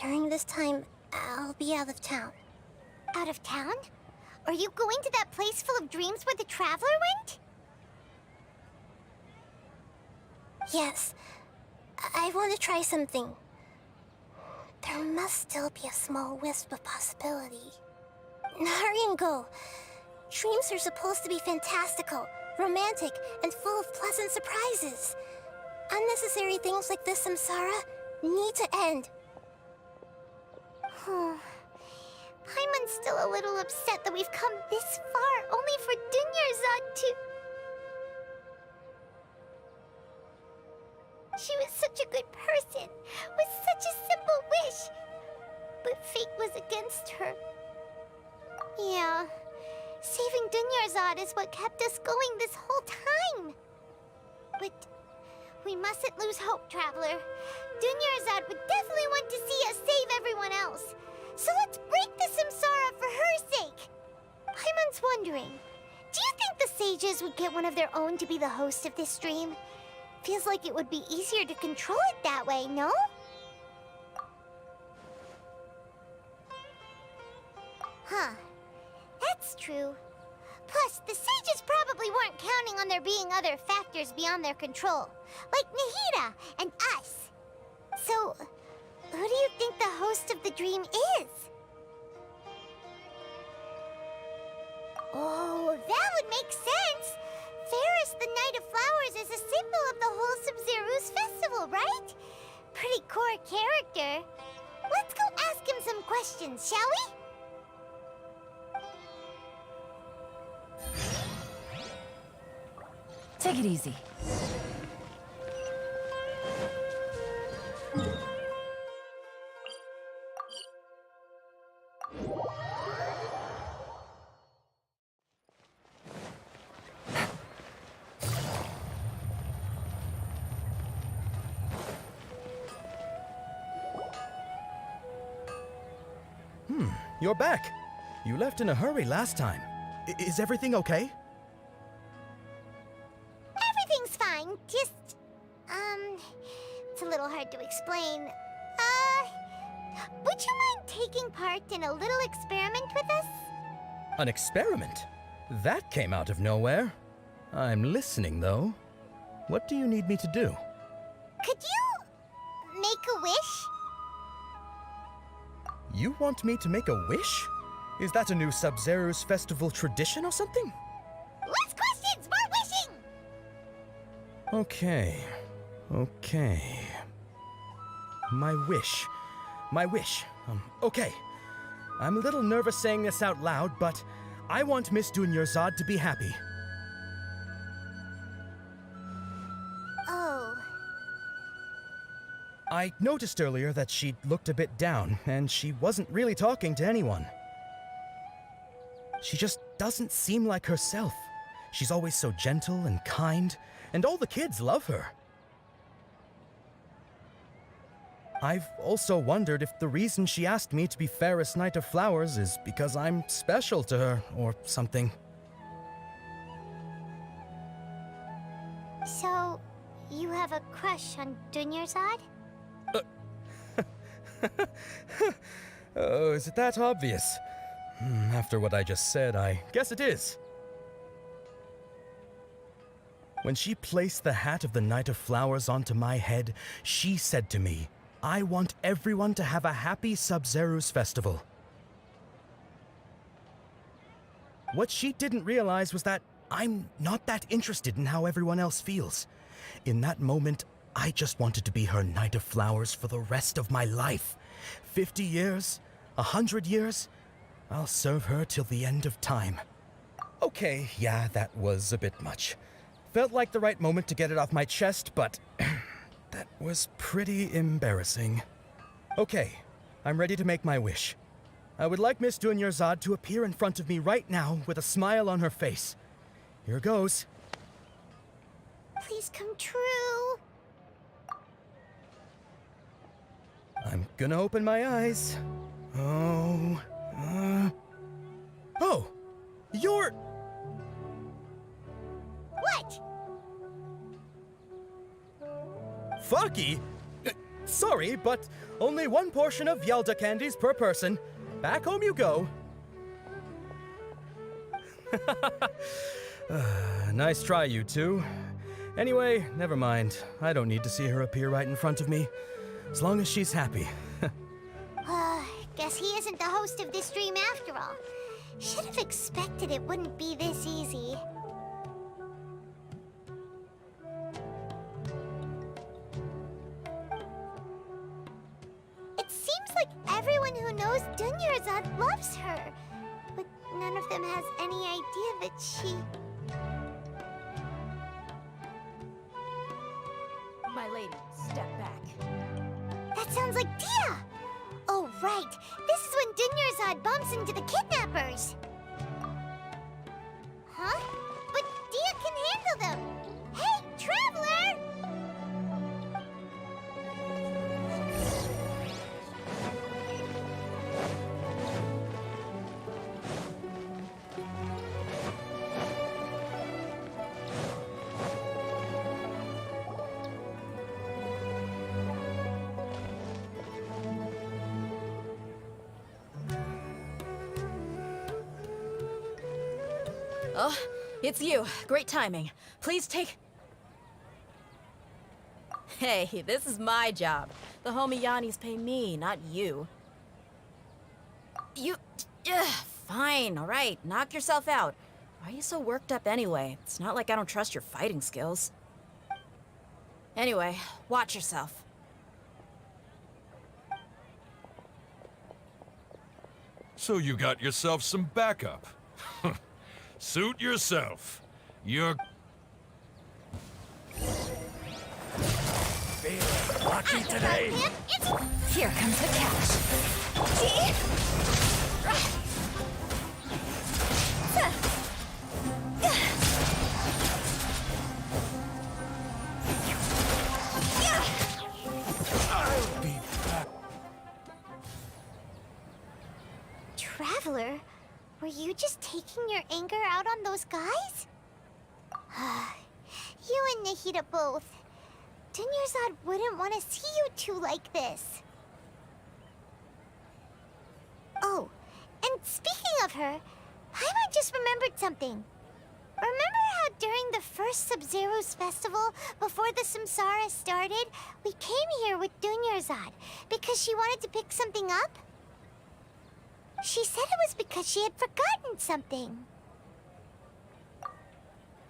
during this time, I'll be out of town. Out of town? Are you going to that place full of dreams where the Traveler went? Yes. I want to try something. There must still be a small wisp of possibility. Hurry and go. Dreams are supposed to be fantastical, romantic, and full of pleasant surprises. Unnecessary things like this samsara need to end. Paimon's still a little upset that we've come this far only for Dunyarzad to... She was such a good person, with such a simple wish. But fate was against her. Yeah, saving Dunyarzad is what kept us going this whole time. But we mustn't lose hope, Traveler. Dunyarzad would definitely want to see us save everyone else. So let's break the samsara for her sake. Paimon's wondering, do you think the sages would get one of their own to be the host of this stream? Feels like it would be easier to control it that way, no? Huh. That's true. Plus, the sages probably weren't counting on there being other factors beyond their control, like Nahida and us. So, who do you think the host of the dream is? Oh, that would make sense! Ferris, the Knight of Flowers, is a symbol of the whole Sumeru's festival, right? Pretty core character. Let's go ask him some questions, shall we? Take it easy. You're back. You left in a hurry last time. Is everything okay? Everything's fine, just... it's a little hard to explain. Would you mind taking part in a little experiment with us? An experiment? That came out of nowhere. I'm listening, though. What do you need me to do? Could you... make a wish? You want me to make a wish? Is that a new Sub-Zero's festival tradition or something? Less questions, more wishing! Okay. My wish. Okay. I'm a little nervous saying this out loud, but I want Miss Dunyarzad to be happy. Oh. I noticed earlier that she looked a bit down, and she wasn't really talking to anyone. She just doesn't seem like herself. She's always so gentle and kind, and all the kids love her. I've also wondered if the reason she asked me to be Fairest Knight of Flowers is because I'm special to her, or something. you have a crush on Dunyarzad? Oh, is it that obvious? After what I just said, I guess it is. When she placed the hat of the Knight of Flowers onto my head, she said to me, I want everyone to have a happy Sabzeruz festival. What she didn't realize was that I'm not that interested in how everyone else feels. In that moment, I just wanted to be her Knight of Flowers for the rest of my life. 50 years, 100 years, I'll serve her till the end of time. Okay, yeah, that was a bit much. Felt like the right moment to get it off my chest, but that was pretty embarrassing. Okay, I'm ready to make my wish. I would like Miss Dunyarzad to appear in front of me right now with a smile on her face. Here goes. Please come true. I'm gonna open my eyes. Oh, you're... What? Faki? Sorry, but only one portion of Yalda candies per person. Back home you go. Nice try, you two. Anyway, never mind. I don't need to see her appear right in front of me. As long as she's happy. Guess he isn't the host of this dream after all. Should have expected it wouldn't be this easy. It seems like everyone who knows Dunyarzad loves her, but none of them has any idea that she... My lady, step back. That sounds like Dia! Oh, right. This is when Dunyarzad bumps into the kidnappers. Huh? But Dia can handle them. Hey, Traveler! Oh, it's you. Great timing. Please take... Hey, this is my job. The homie Yannis pay me, not you. You... fine, all right. Knock yourself out. Why are you so worked up anyway? It's not like I don't trust your fighting skills. Anyway, watch yourself. So you got yourself some backup. Suit yourself. You're... Feeling lucky today? Here comes the catch. I'll be back. Traveler, were you just taking your anger out on those guys? You and Nahida both. Dunyarzad wouldn't want to see you two like this. Oh, and speaking of her, Paimon just remembered something. Remember how during the first Sabzeruz festival, before the Samsara started, we came here with Dunyarzad because she wanted to pick something up? She said it was because she had forgotten something.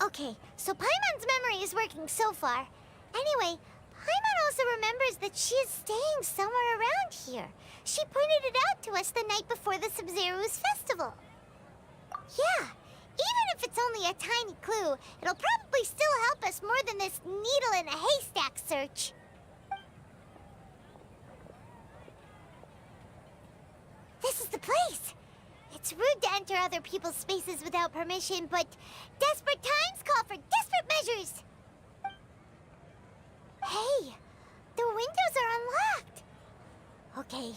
Okay, so Paimon's memory is working so far. Anyway, Paimon also remembers that she is staying somewhere around here. She pointed it out to us the night before the Sabzeruz festival. Yeah, even if it's only a tiny clue, it'll probably still help us more than this needle in a haystack search. This is the place! It's rude to enter other people's spaces without permission, but desperate times call for desperate measures! Hey! The windows are unlocked! Okay,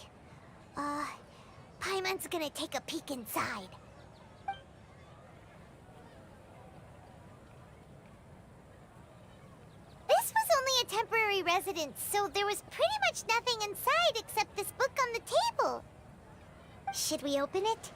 Paimon's gonna take a peek inside. This was temporary residence, so there was pretty much nothing inside except this book on the table. Should we open it?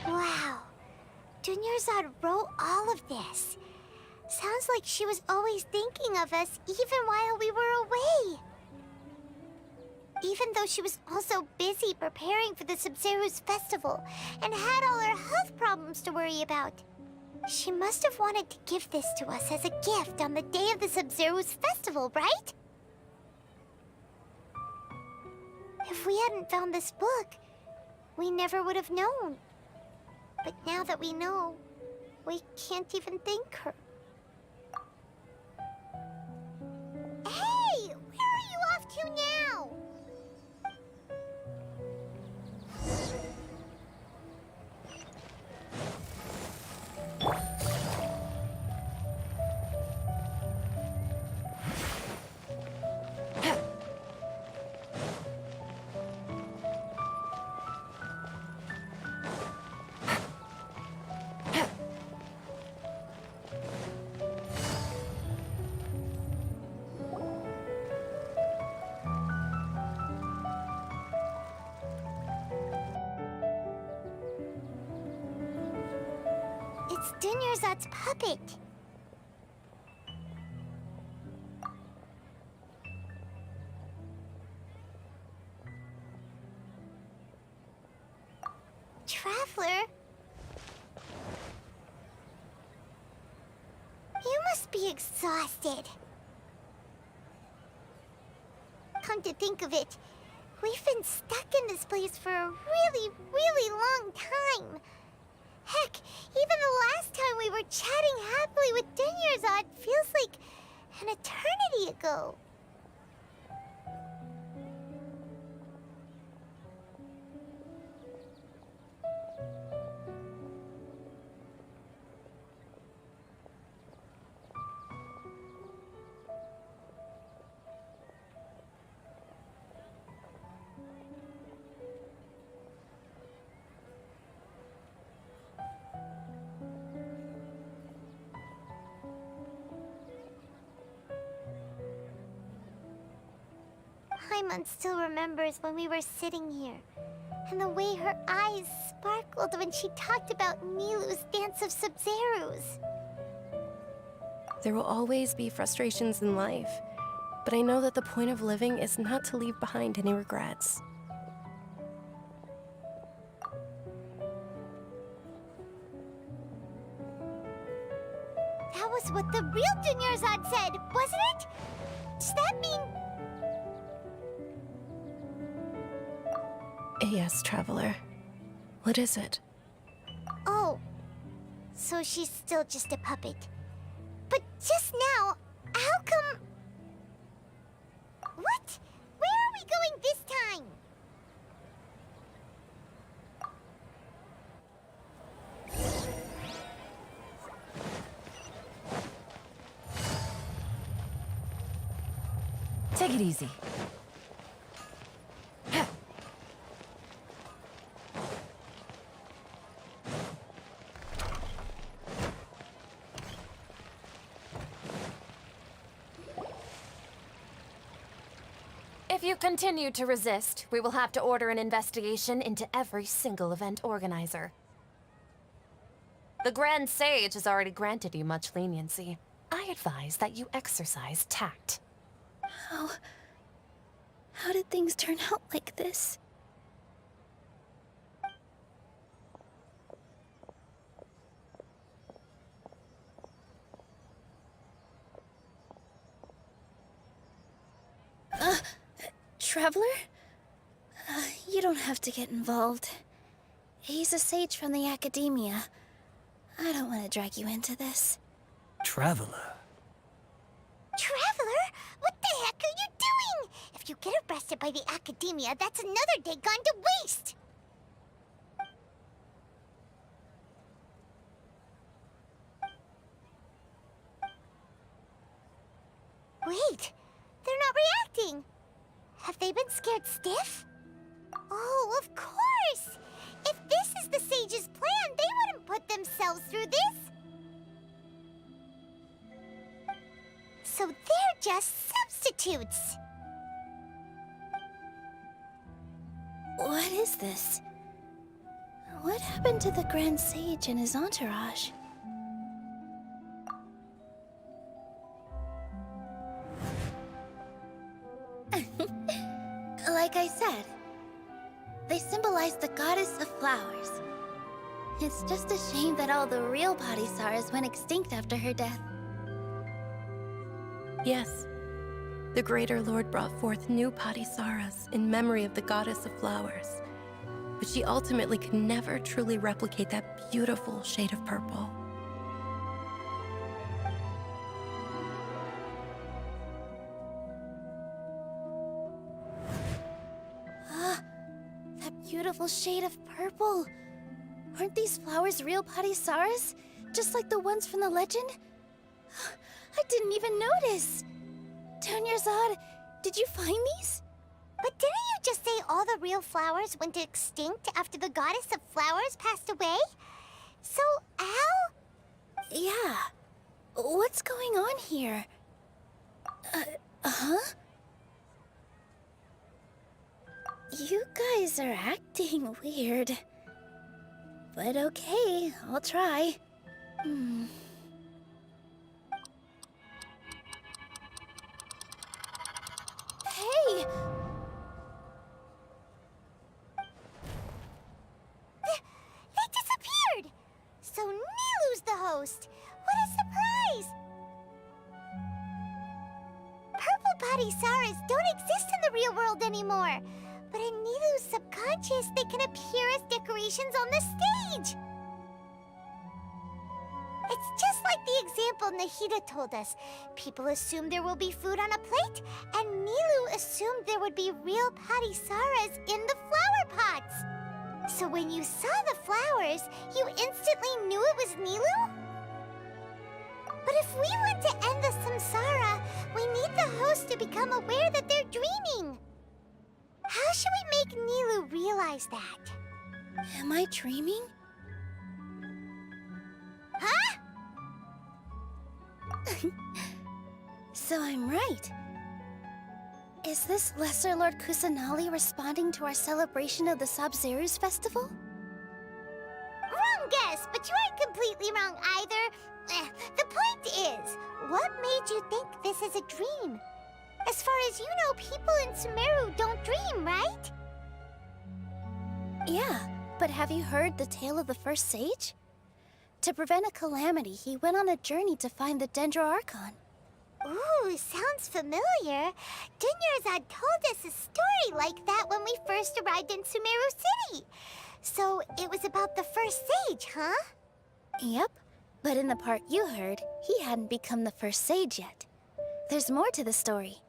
Wow. Dunyarzad wrote all of this. Sounds like she was always thinking of us even while we were away. Even though she was also busy preparing for the Sumeru's festival and had all her health problems to worry about. She must have wanted to give this to us as a gift on the day of the Sumeru's festival, right? If we hadn't found this book, we never would have known. But now that we know, we can't even thank her. Hey! Where are you off to now? It's Dunyarzad's puppet. Traveler? You must be exhausted. Come to think of it, we've been stuck in this place for a really, really long time. Heck, even the last time we were chatting happily with Dunyarzad feels like an eternity ago. Paimon still remembers when we were sitting here, and the way her eyes sparkled when she talked about Nilu's Dance of Sub-Zerus. There will always be frustrations in life, but I know that the point of living is not to leave behind any regrets. That was what the real Dunyarzad said, wasn't it? Does that mean... Yes, Traveler. What is it? Oh, so she's still just a puppet. But just now, how come... What? Where are we going this time? Take it easy. you continue to resist, we will have to order an investigation into every single event organizer. The Grand Sage has already granted you much leniency. I advise that you exercise tact. How did things turn out like this? Traveler? You don't have to get involved. He's a sage from the Academia. I don't want to drag you into this. Traveler? Traveler? What the heck are you doing? If you get arrested by the Academia, that's another day gone to waste! Wait, they're not reacting. Have they been scared stiff? Oh, of course! If this is the Sage's plan, they wouldn't put themselves through this. So they're just substitutes. What is this? What happened to the Grand Sage and his entourage? Like I said, they symbolize the goddess of flowers. It's just a shame that all the real Padisaras went extinct after her death. Yes. The Greater Lord brought forth new Padisaras in memory of the goddess of flowers. But she ultimately could never truly replicate that beautiful shade of purple. That beautiful shade of purple. Aren't these flowers real Padisaras? Just like the ones from the legend? I didn't even notice. Dunyarzad, did you find these? But didn't you just say all the real flowers went extinct after the goddess of flowers passed away? So, how? Yeah. What's going on here? Huh? You guys are acting weird. But okay, I'll try. Hey! They disappeared! So Nilu's the host! What a surprise! Purple Padisaras don't exist in the real world anymore. But in Nilu's subconscious, they can appear as decorations on the stage! It's just like the example Nahida told us. People assumed there will be food on a plate, and Nilu assumed there would be real Padisaras in the flower pots. So when you saw the flowers, you instantly knew it was Nilu? But if we want to end the samsara, we need the host to become aware that they're dreaming. How should we make Nilu realize that? Am I dreaming? Huh? So I'm right. Is this Lesser Lord Kusanali responding to our celebration of the Sabzeruz festival? Wrong guess, but you aren't completely wrong either. The point is, what made you think this is a dream? As far as you know, people in Sumeru don't dream, right? Yeah, but have you heard the tale of the first sage? To prevent a calamity, he went on a journey to find the Archon. Ooh, sounds familiar. Dunyarzad told us a story like that when we first arrived in Sumeru City. So it was about the first sage, huh? Yep, but in the part you heard, he hadn't become the first sage yet. There's more to the story.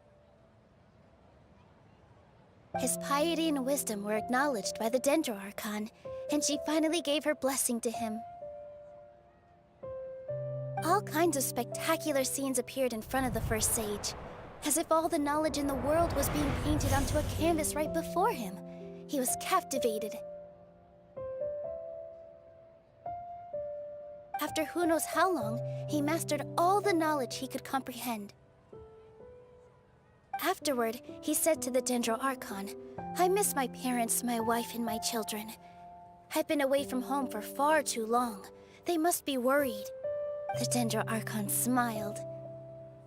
His piety and wisdom were acknowledged by the Archon, and she finally gave her blessing to him. All kinds of spectacular scenes appeared in front of the first sage, as if all the knowledge in the world was being painted onto a canvas right before him. He was captivated. After who knows how long, he mastered all the knowledge he could comprehend. Afterward, he said to the Dendro Archon, "I miss my parents, my wife, and my children. I've been away from home for far too long. They must be worried." The Dendro Archon smiled.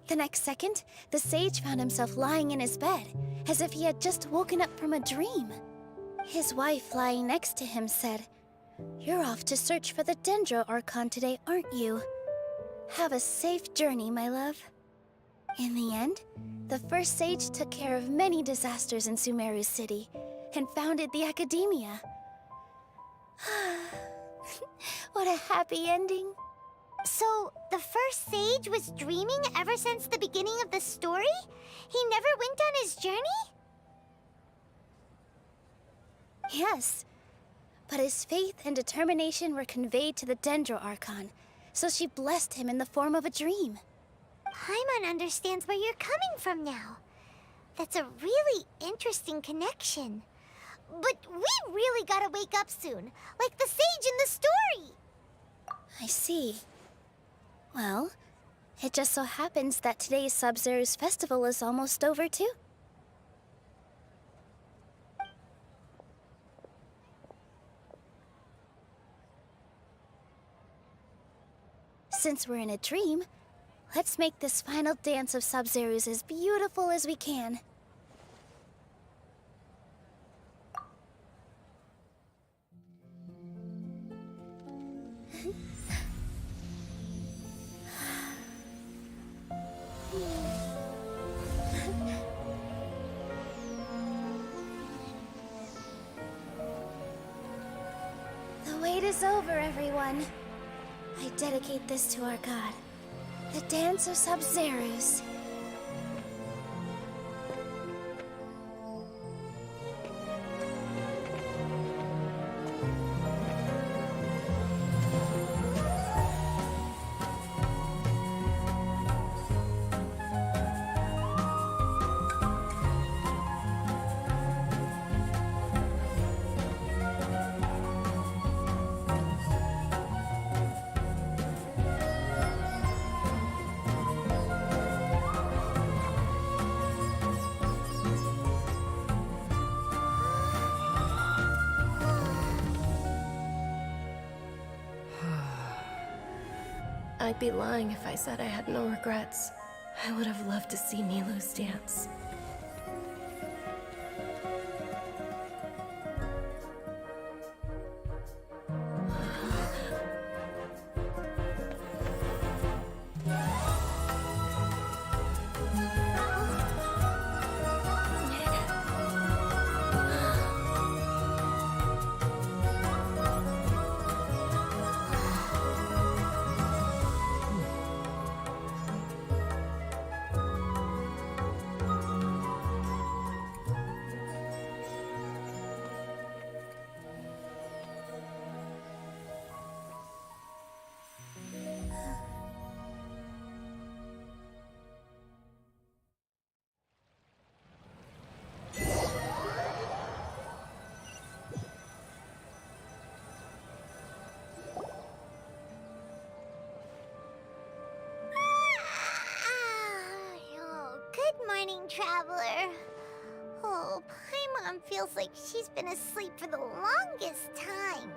The next second, the sage found himself lying in his bed, as if he had just woken up from a dream. His wife, lying next to him, said, "You're off to search for the Dendro Archon today, aren't you? Have a safe journey, my love." In the end, the first sage took care of many disasters in Sumeru City and founded the Academia. What a happy ending. So, the first sage was dreaming ever since the beginning of the story? He never went on his journey? Yes, but his faith and determination were conveyed to the Dendro Archon, so she blessed him in the form of a dream. Paimon understands where you're coming from now. That's a really interesting connection. But we really gotta wake up soon, like the sage in the story! I see. Well, it just so happens that today's Sub-Zero's festival is almost over, too. Since we're in a dream, let's make this final dance of Sub-Zero's as beautiful as we can. The wait is over, everyone. I dedicate this to our god, the Dance of Sub-Zeros. I'd be lying if I said I had no regrets. I would have loved to see Nilou's dance. Traveler. Oh, Paimon feels like she's been asleep for the longest time.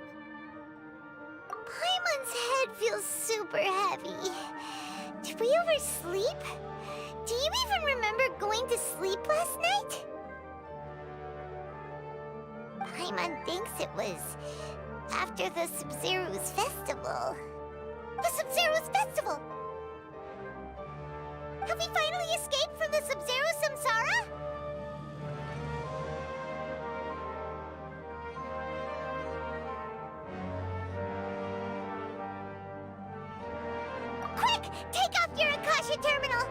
Paimon's head feels super heavy. Did we oversleep? Do you even remember going to sleep last night? Paimon thinks it was after the Sub-Zero's festival. The Sub-Zero's festival! Have we finally escaped from the Sub-Zero Samsara? Quick! Take off your Akasha terminal!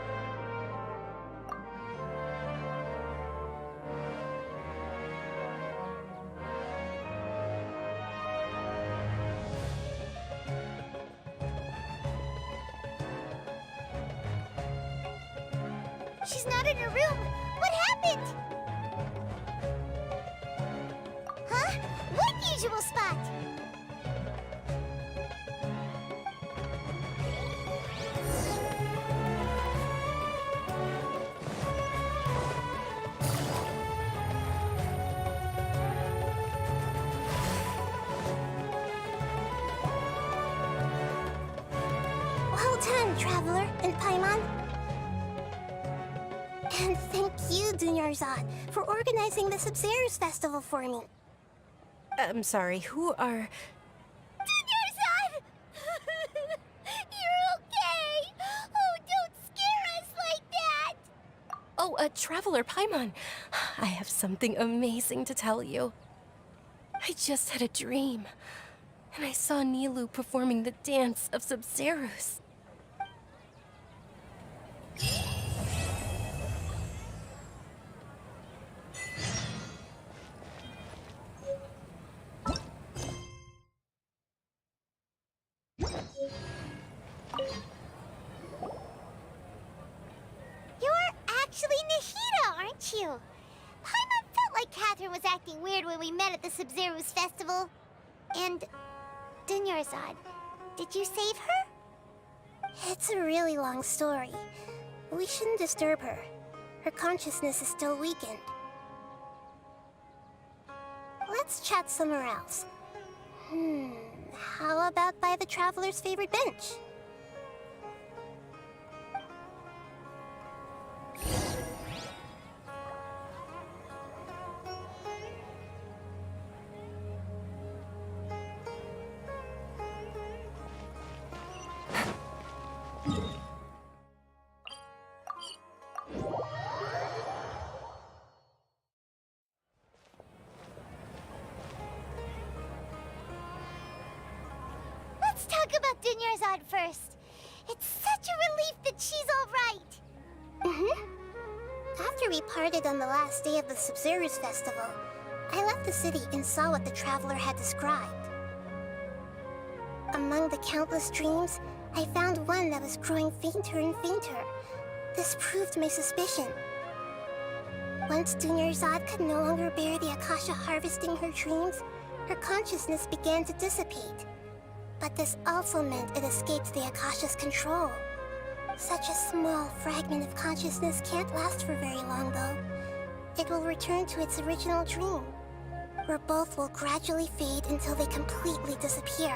She's not in her room. What happened? Huh? What unusual spot? Anytime, Traveler and Paimon. And thank you, Dunyarzad, for organizing the Sub-Zero's festival for me. I'm sorry, who are... Dunyarzad! You're okay! Oh, don't scare us like that! Oh, Traveler Paimon. I have something amazing to tell you. I just had a dream, and I saw Nilou performing the dance of Sub-Zero's. You're actually Nahida, aren't you? Paimon felt like Catherine was acting weird when we met at the Sub-Zero's festival. And... Dunyarzad, did you save her? It's a really long story. We shouldn't disturb her. Her consciousness is still weakened. Let's chat somewhere else. How about by the Traveler's favorite bench? Let's talk about Dunyarzad first. It's such a relief that she's all right. After we parted on the last day of the Sub-Zero's festival, I left the city and saw what the Traveler had described. Among the countless dreams, I found one that was growing fainter and fainter. This proved my suspicion. Once Dunyarzad could no longer bear the Akasha harvesting her dreams, her consciousness began to dissipate. But this also meant it escaped the Akasha's control. Such a small fragment of consciousness can't last for very long, though. It will return to its original dream, where both will gradually fade until they completely disappear.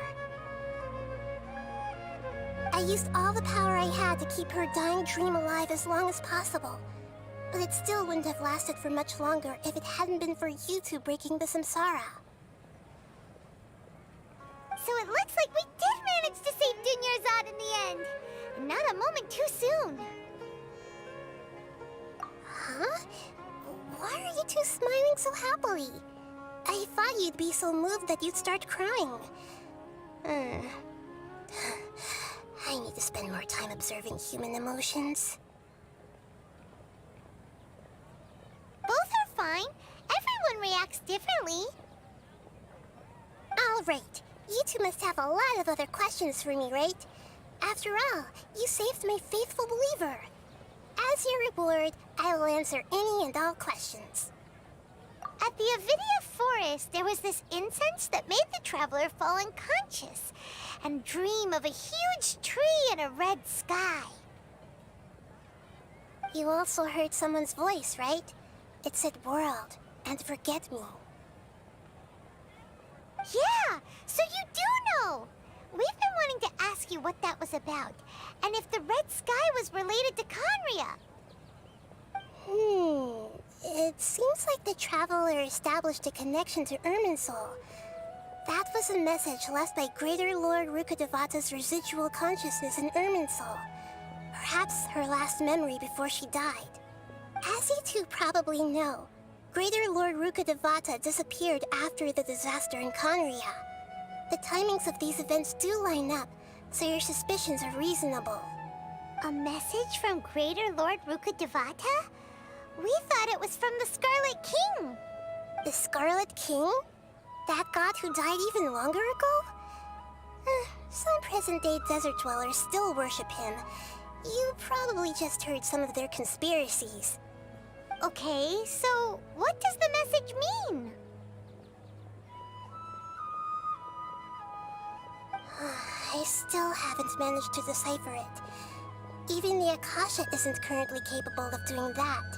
I used all the power I had to keep her dying dream alive as long as possible, but it still wouldn't have lasted for much longer if it hadn't been for you two breaking the samsara. So it looks like we did manage to save Dunyarzad in the end. And not a moment too soon. Huh? Why are you two smiling so happily? I thought you'd be so moved that you'd start crying. I need to spend more time observing human emotions. Both are fine. Everyone reacts differently. All right. You two must have a lot of other questions for me, right? After all, you saved my faithful believer. As your reward, I will answer any and all questions. At the Avidia Forest, there was this incense that made the Traveler fall unconscious and dream of a huge tree and a red sky. You also heard someone's voice, right? It said world and forget me. Yeah, so you do know! We've been wanting to ask you what that was about, and if the red sky was related to Conria. It seems like the Traveler established a connection to Irminsul. That was a message left by Greater Lord Rukkhadevata's residual consciousness in Irminsul. Perhaps her last memory before she died. As you two probably know, Greater Lord Rukkhadevata disappeared after the disaster in Conria. The timings of these events do line up, so your suspicions are reasonable. A message from Greater Lord Rukkhadevata? We thought it was from the Scarlet King. The Scarlet King? That god who died even longer ago? Some present-day desert dwellers still worship him. You probably just heard some of their conspiracies. Okay, so what does the message mean? I still haven't managed to decipher it. Even the Akasha isn't currently capable of doing that.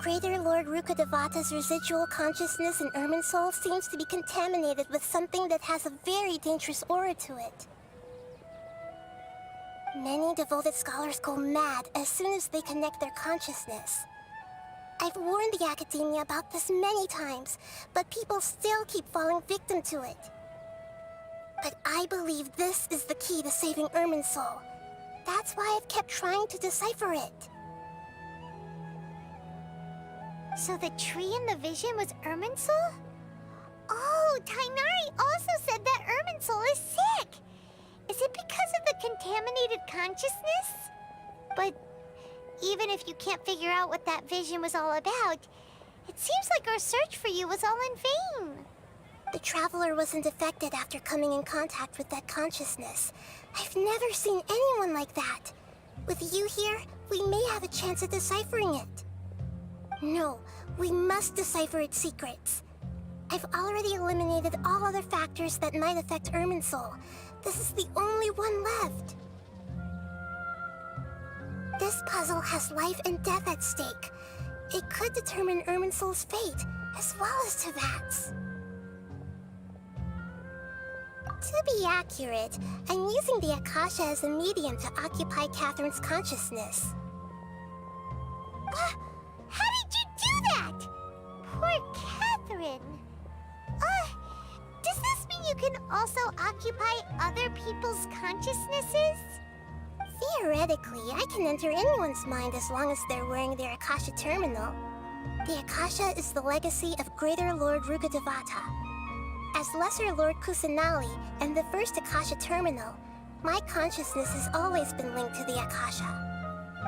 Greater Lord Rukkhadevata's residual consciousness in Irminsul seems to be contaminated with something that has a very dangerous aura to it. Many devoted scholars go mad as soon as they connect their consciousness. I've warned the Academia about this many times, but people still keep falling victim to it. But I believe this is the key to saving Irminsul. That's why I've kept trying to decipher it. So the tree in the vision was Irminsul? Oh, Tainari also said that Irminsul is sick! Is it because of the contaminated consciousness? But even if you can't figure out what that vision was all about, it seems like our search for you was all in vain. The Traveler wasn't affected after coming in contact with that consciousness. I've never seen anyone like that. With you here, we may have a chance at deciphering it. No, we must decipher its secrets. I've already eliminated all other factors that might affect Irminsul. This is the only one left. This puzzle has life and death at stake. It could determine Irminsul's fate, as well as Tevat's. To be accurate, I'm using the Akasha as a medium to occupy Catherine's consciousness. How did you do that? Poor Catherine. Does this mean you can also occupy other people's consciousnesses? Theoretically, I can enter anyone's mind as long as they're wearing their Akasha terminal. The Akasha is the legacy of Greater Lord Rukkhadevata. As Lesser Lord Kusanali and the first Akasha terminal, my consciousness has always been linked to the Akasha.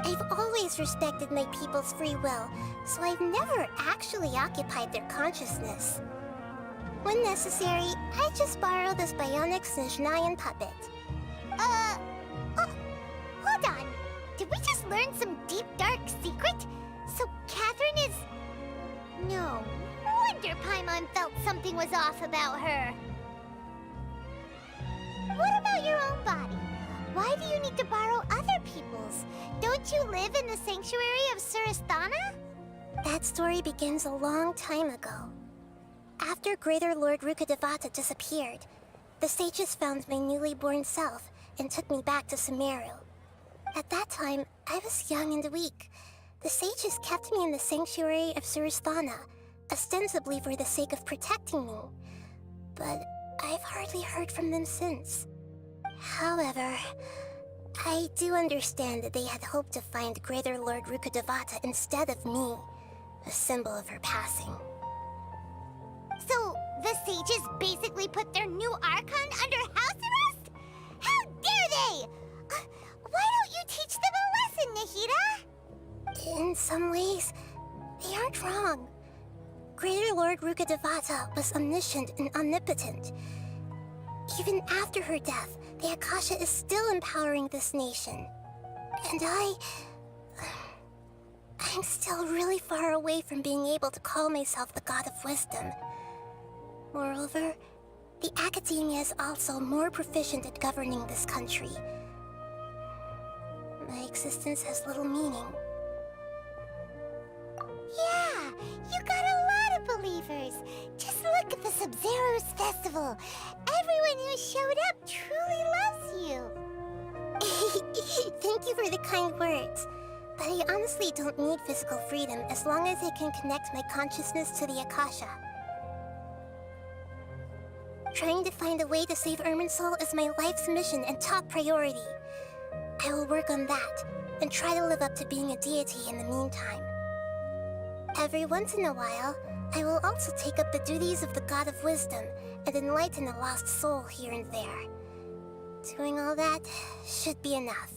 I've always respected my people's free will, so I've never actually occupied their consciousness. When necessary, I just borrow this bionic Snezhnayan puppet. Hold on. Did we just learn some deep, dark secret? So Catherine is... No wonder Paimon felt something was off about her. What about your own body? Why do you need to borrow other people's? Don't you live in the sanctuary of Surasthana? That story begins a long time ago. After Greater Lord Rukkhadevata disappeared, the sages found my newly born self and took me back to Sumeru. At that time, I was young and weak. The sages kept me in the sanctuary of Surasthana, ostensibly for the sake of protecting me. But I've hardly heard from them since. However, I do understand that they had hoped to find Greater Lord Rukkhadevata instead of me, a symbol of her passing. So, the sages basically put their new Archon under house arrest? How dare they! Why don't you teach them a lesson, Nahida? In some ways, they aren't wrong. Greater Lord Rukkhadevata was omniscient and omnipotent. Even after her death, the Akasha is still empowering this nation. And I'm still really far away from being able to call myself the God of Wisdom. Moreover, the Academia is also more proficient at governing this country. My existence has little meaning. Yeah, you got a lot of believers. Just look at the Sub-Zero's festival. Everyone who showed up truly loves you. Thank you for the kind words. But I honestly don't need physical freedom as long as I can connect my consciousness to the Akasha. Trying to find a way to save Irminsul is my life's mission and top priority. I will work on that, and try to live up to being a deity in the meantime. Every once in a while, I will also take up the duties of the God of Wisdom and enlighten a lost soul here and there. Doing all that should be enough.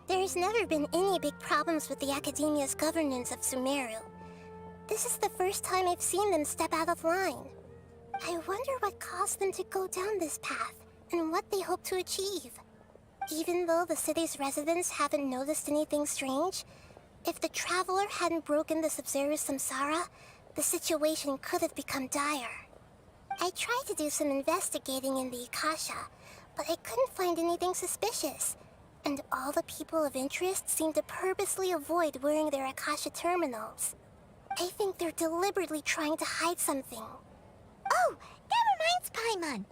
There's never been any big problems with the Academia's governance of Sumeru. This is the first time I've seen them step out of line. I wonder what caused them to go down this path, and what they hope to achieve. Even though the city's residents haven't noticed anything strange, if the Traveler hadn't broken the Sub-Zero's samsara, the situation could have become dire. I tried to do some investigating in the Akasha, but I couldn't find anything suspicious. And all the people of interest seem to purposely avoid wearing their Akasha terminals. I think they're deliberately trying to hide something. Oh, that reminds Paimon.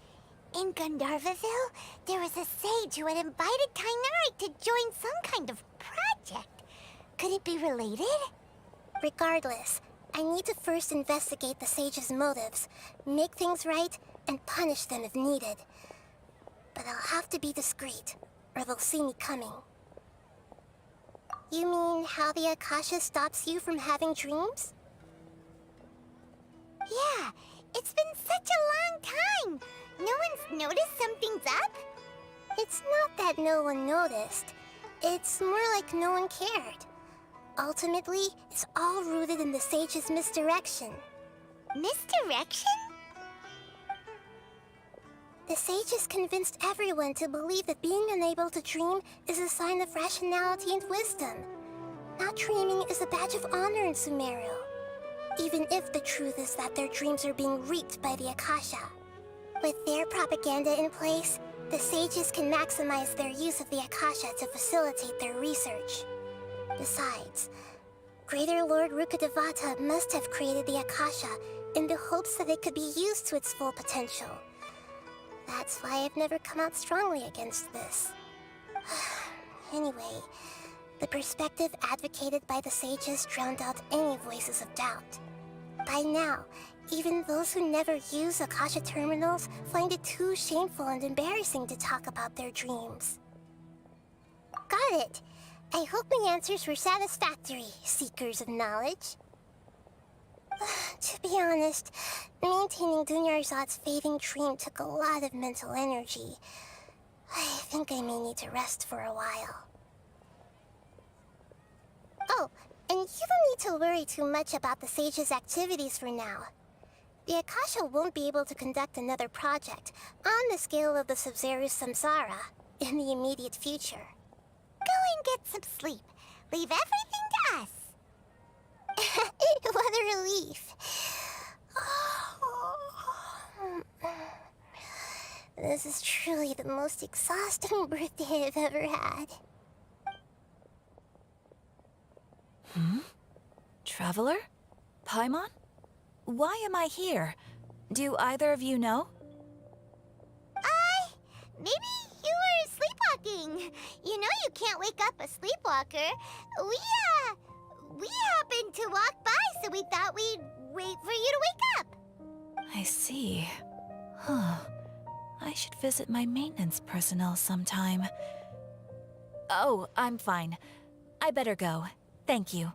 In Gandharvaville, there was a sage who had invited Tainari to join some kind of project. Could it be related? Regardless, I need to first investigate the sage's motives, make things right, and punish them if needed. But I'll have to be discreet, or they'll see me coming. You mean how the Akasha stops you from having dreams? Yeah, it's been such a long time. No one's noticed something's up? It's not that no one noticed. It's more like no one cared. Ultimately, it's all rooted in the sage's misdirection. Misdirection? The sage has convinced everyone to believe that being unable to dream is a sign of rationality and wisdom. Not dreaming is a badge of honor in Sumeru, even if the truth is that their dreams are being reaped by the Akasha. With their propaganda in place, the sages can maximize their use of the Akasha to facilitate their research. Besides, Greater Lord Rukkhadevata must have created the Akasha in the hopes that it could be used to its full potential. That's why I've never come out strongly against this. Anyway, the perspective advocated by the sages drowned out any voices of doubt. By now, even those who never use Akasha terminals find it too shameful and embarrassing to talk about their dreams. Got it! I hope my answers were satisfactory, seekers of knowledge. To be honest, maintaining Dunyarzad's fading dream took a lot of mental energy. I think I may need to rest for a while. Oh, and you don't need to worry too much about the sage's activities for now. The Akasha won't be able to conduct another project on the scale of the Sub-Zero Samsara in the immediate future. Go and get some sleep. Leave everything to us. What a relief. This is truly the most exhausting birthday I've ever had. Traveler? Paimon? Why am I here? Do either of you know? Maybe you were sleepwalking. You know you can't wake up a sleepwalker. We happened to walk by, so we thought we'd wait for you to wake up. I see. Huh. I should visit my maintenance personnel sometime. Oh, I'm fine. I better go. Thank you.